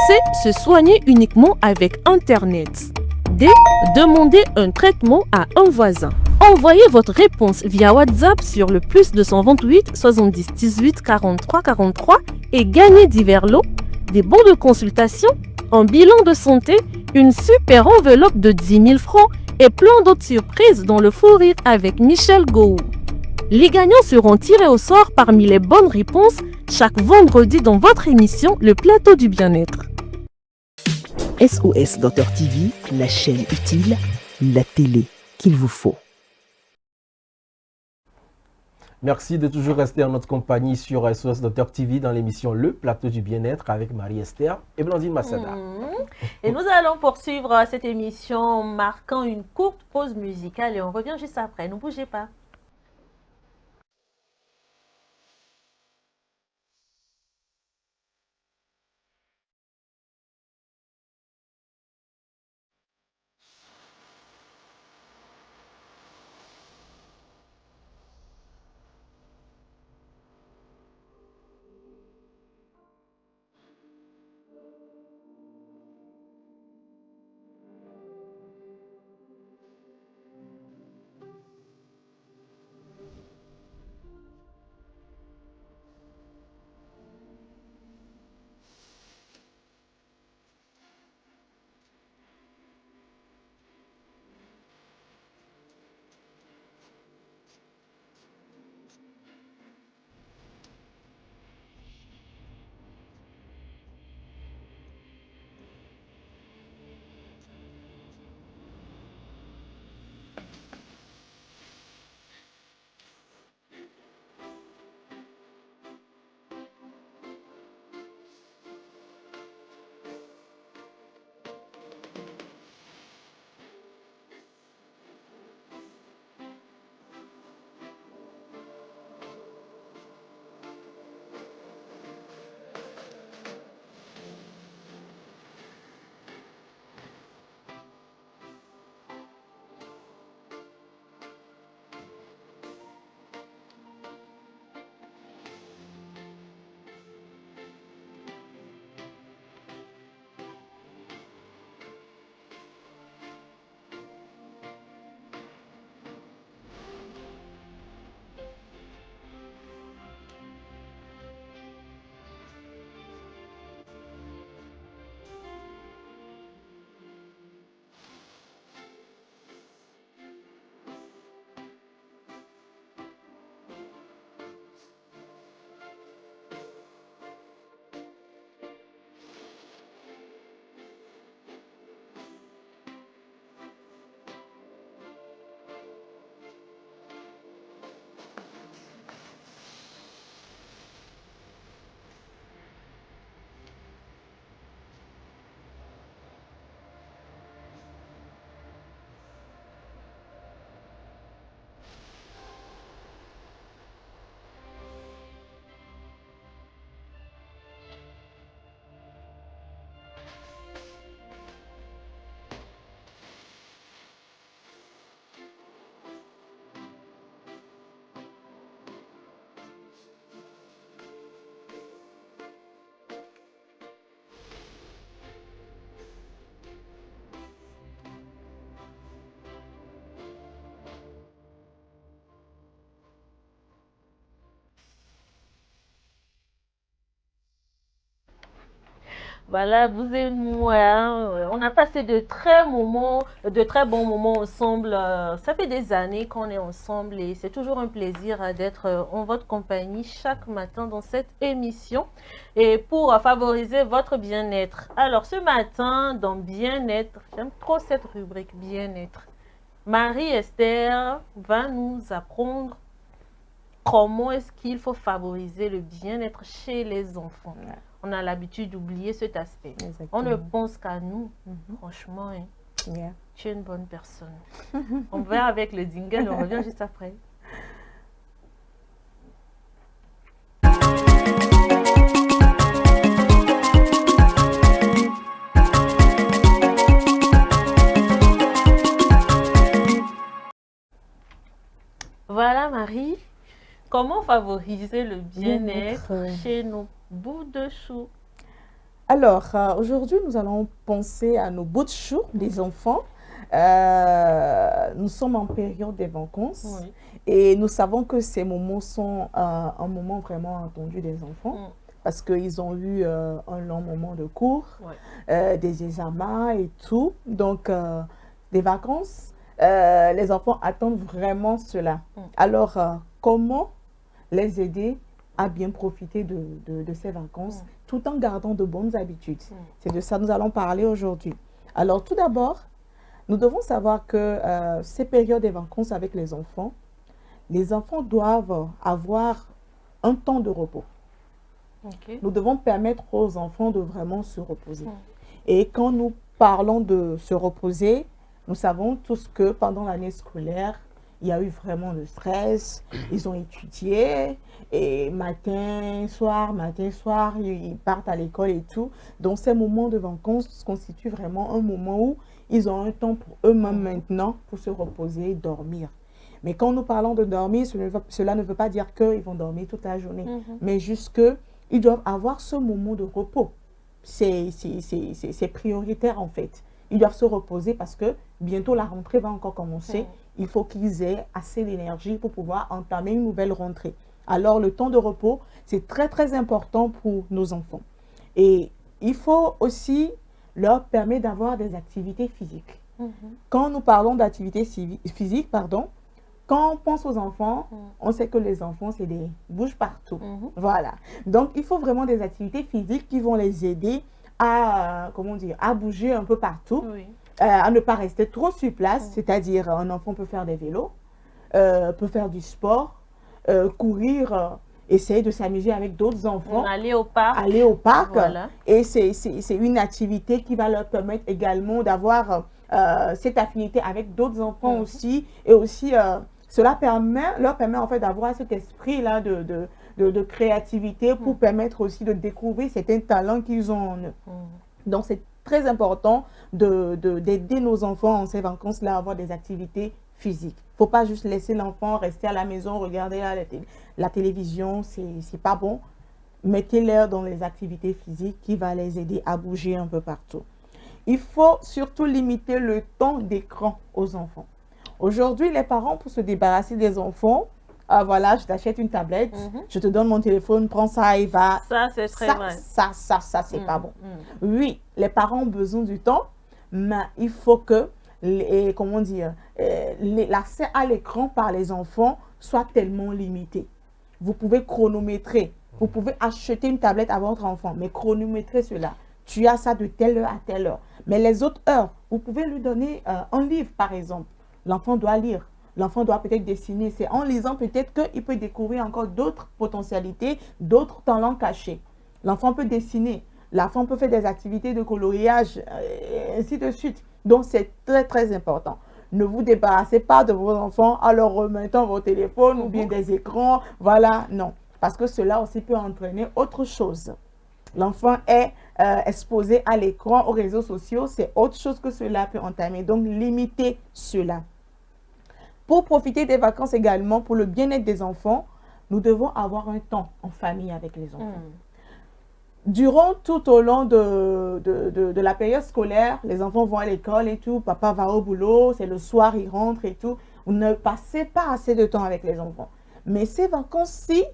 C. Se soigner uniquement avec Internet. D. Demander un traitement à un voisin. Envoyez votre réponse via WhatsApp sur le +228 70 18 43 43 et gagnez divers lots, des bons de consultation, un bilan de santé, une super enveloppe de 10 000 francs et plein d'autres surprises dans le fou rire avec Michel Gou. Les gagnants seront tirés au sort parmi les bonnes réponses chaque vendredi dans votre émission Le Plateau du Bien-être. SOS Docteur TV, la chaîne utile, la télé qu'il vous faut. Merci de toujours rester en notre compagnie sur SOS Docteur TV dans l'émission Le Plateau du Bien-être avec Marie-Esther et Blandine Massada. Et nous allons poursuivre cette émission marquant une courte pause musicale et on revient juste après. Ne bougez pas. Voilà, vous et moi, on a passé de très bons moments ensemble. Ça fait des années qu'on est ensemble et c'est toujours un plaisir d'être en votre compagnie chaque matin dans cette émission et pour favoriser votre bien-être. Alors ce matin, dans bien-être, j'aime trop cette rubrique bien-être. Marie-Esther va nous apprendre comment est-ce qu'il faut favoriser le bien-être chez les enfants. On a l'habitude d'oublier cet aspect. Exactement. On ne pense qu'à nous. Franchement, hein. Tu es une bonne personne. On va avec le jingle, on revient juste après. Voilà Marie, comment favoriser le bien-être chez nos bouts de chou? Alors, aujourd'hui, nous allons penser à nos bouts de chou, les enfants. Nous sommes en période des vacances et nous savons que ces moments sont un moment vraiment attendu des enfants parce qu'ils ont eu un long moment de cours, des examens et tout. Donc, des vacances, les enfants attendent vraiment cela. Alors, comment les aider à bien profiter de ces vacances tout en gardant de bonnes habitudes? C'est de ça que nous allons parler aujourd'hui. Alors, tout d'abord, nous devons savoir que ces périodes des vacances avec les enfants, les enfants doivent avoir un temps de repos. Nous devons permettre aux enfants de vraiment se reposer. Et quand nous parlons de se reposer, nous savons tous que pendant l'année scolaire, il y a eu vraiment le stress. Ils ont étudié et matin, soir, ils partent à l'école et tout. Donc, ces moments de vacances constituent vraiment un moment où ils ont un temps pour eux-mêmes maintenant pour se reposer et dormir. Mais quand nous parlons de dormir, cela ne veut pas dire qu'ils vont dormir toute la journée, mais juste qu'ils doivent avoir ce moment de repos. C'est prioritaire en fait. Ils doivent se reposer parce que bientôt la rentrée va encore commencer. Il faut qu'ils aient assez d'énergie pour pouvoir entamer une nouvelle rentrée. Alors le temps de repos, c'est très très important pour nos enfants. Et il faut aussi leur permettre d'avoir des activités physiques. Quand nous parlons d'activités physiques, quand on pense aux enfants, on sait que les enfants, c'est des bougent partout. Voilà. Donc, il faut vraiment des activités physiques qui vont les aider à, à bouger un peu partout, à ne pas rester trop sur place. C'est-à-dire, un enfant peut faire des vélos, peut faire du sport, courir, essayer de s'amuser avec d'autres enfants. Aller au parc. Aller au parc. Voilà. Et c'est une activité qui va leur permettre également d'avoir cette affinité avec d'autres enfants aussi. Et aussi, cela leur permet en fait d'avoir cet esprit-là de créativité pour permettre aussi de découvrir certains talents qu'ils ont en eux. Donc, c'est très important d'aider nos enfants en ces vacances-là à avoir des activités physiques. Il ne faut pas juste laisser l'enfant rester à la maison, regarder la télévision, c'est pas bon. Mettez-les dans les activités physiques qui vont les aider à bouger un peu partout. Il faut surtout limiter le temps d'écran aux enfants. Aujourd'hui, les parents, pour se débarrasser des enfants, voilà, je t'achète une tablette, je te donne mon téléphone, prends ça et va. Ça, c'est très vrai. Ça, c'est pas bon. Oui, les parents ont besoin du temps, mais il faut que, l'accès à l'écran par les enfants soit tellement limité. Vous pouvez chronométrer, vous pouvez acheter une tablette à votre enfant, mais chronométrer cela. Tu as ça de telle heure à telle heure. Mais les autres heures, vous pouvez lui donner un livre, par exemple. L'enfant doit lire. L'enfant doit peut-être dessiner. C'est en lisant peut-être qu'il peut découvrir encore d'autres potentialités, d'autres talents cachés. L'enfant peut dessiner. L'enfant peut faire des activités de coloriage, et ainsi de suite. Donc, c'est très, très important. Ne vous débarrassez pas de vos enfants en leur remettant vos téléphones ou bien des écrans. Voilà, non. Parce que cela aussi peut entraîner autre chose. L'enfant est exposé à l'écran, aux réseaux sociaux, c'est autre chose que cela peut entamer. Donc, limitez cela. Pour profiter des vacances également, pour le bien-être des enfants, nous devons avoir un temps en famille avec les enfants. Durant tout au long de la période scolaire, les enfants vont à l'école et tout, papa va au boulot, c'est le soir, il rentre et tout. Vous ne passez pas assez de temps avec les enfants. Mais ces vacances-ci,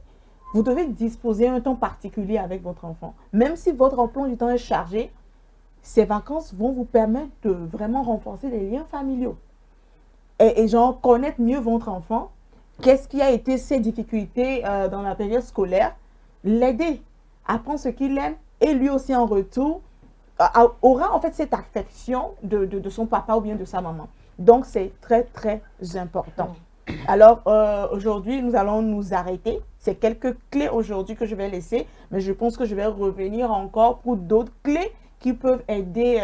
vous devez disposer un temps particulier avec votre enfant. Même si votre emploi du temps est chargé, ces vacances vont vous permettre de vraiment renforcer les liens familiaux. Et genre, connaître mieux votre enfant, qu'est-ce qui a été ses difficultés dans la période scolaire, l'aider, apprendre ce qu'il aime, et lui aussi en retour, aura en fait cette affection de son papa ou bien de sa maman. Donc, c'est très, très important. Alors, aujourd'hui, nous allons nous arrêter. C'est quelques clés aujourd'hui que je vais laisser, mais je pense que je vais revenir encore pour d'autres clés qui peuvent aider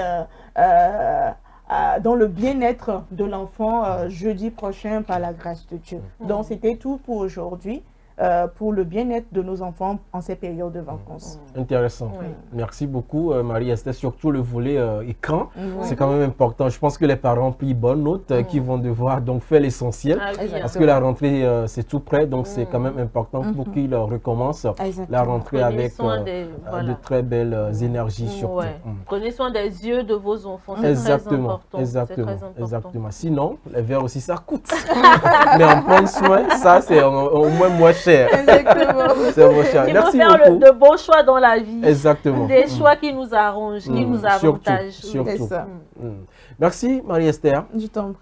dans le bien-être de l'enfant jeudi prochain par la grâce de Dieu. Donc, c'était tout pour aujourd'hui. Pour le bien-être de nos enfants en ces périodes de vacances. Intéressant. Merci beaucoup, Marie-Esther. Surtout le volet écran, c'est quand même important. Je pense que les parents prennent bonne note, qui vont devoir donc faire l'essentiel, parce que la rentrée, c'est tout près, donc c'est quand même important pour qu'ils recommencent la rentrée avec de très belles énergies. Surtout. Prenez soin des yeux de vos enfants, c'est très important. Exactement. Sinon, les verres aussi, ça coûte. Mais en prendre soin, ça, c'est au moins moins cher. Exactement. C'est moins cher. Merci beaucoup. De bons choix dans la vie. Exactement. Des choix qui nous arrangent, qui nous avantagent. Surtout. Merci Marie-Esther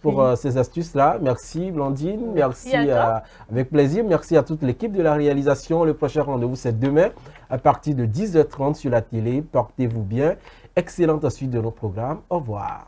pour ces astuces-là. Merci Blandine. Merci avec plaisir. Merci à toute l'équipe de la réalisation. Le prochain rendez-vous, c'est demain à partir de 10h30 sur la télé. Portez-vous bien. Excellente suite de nos programmes. Au revoir.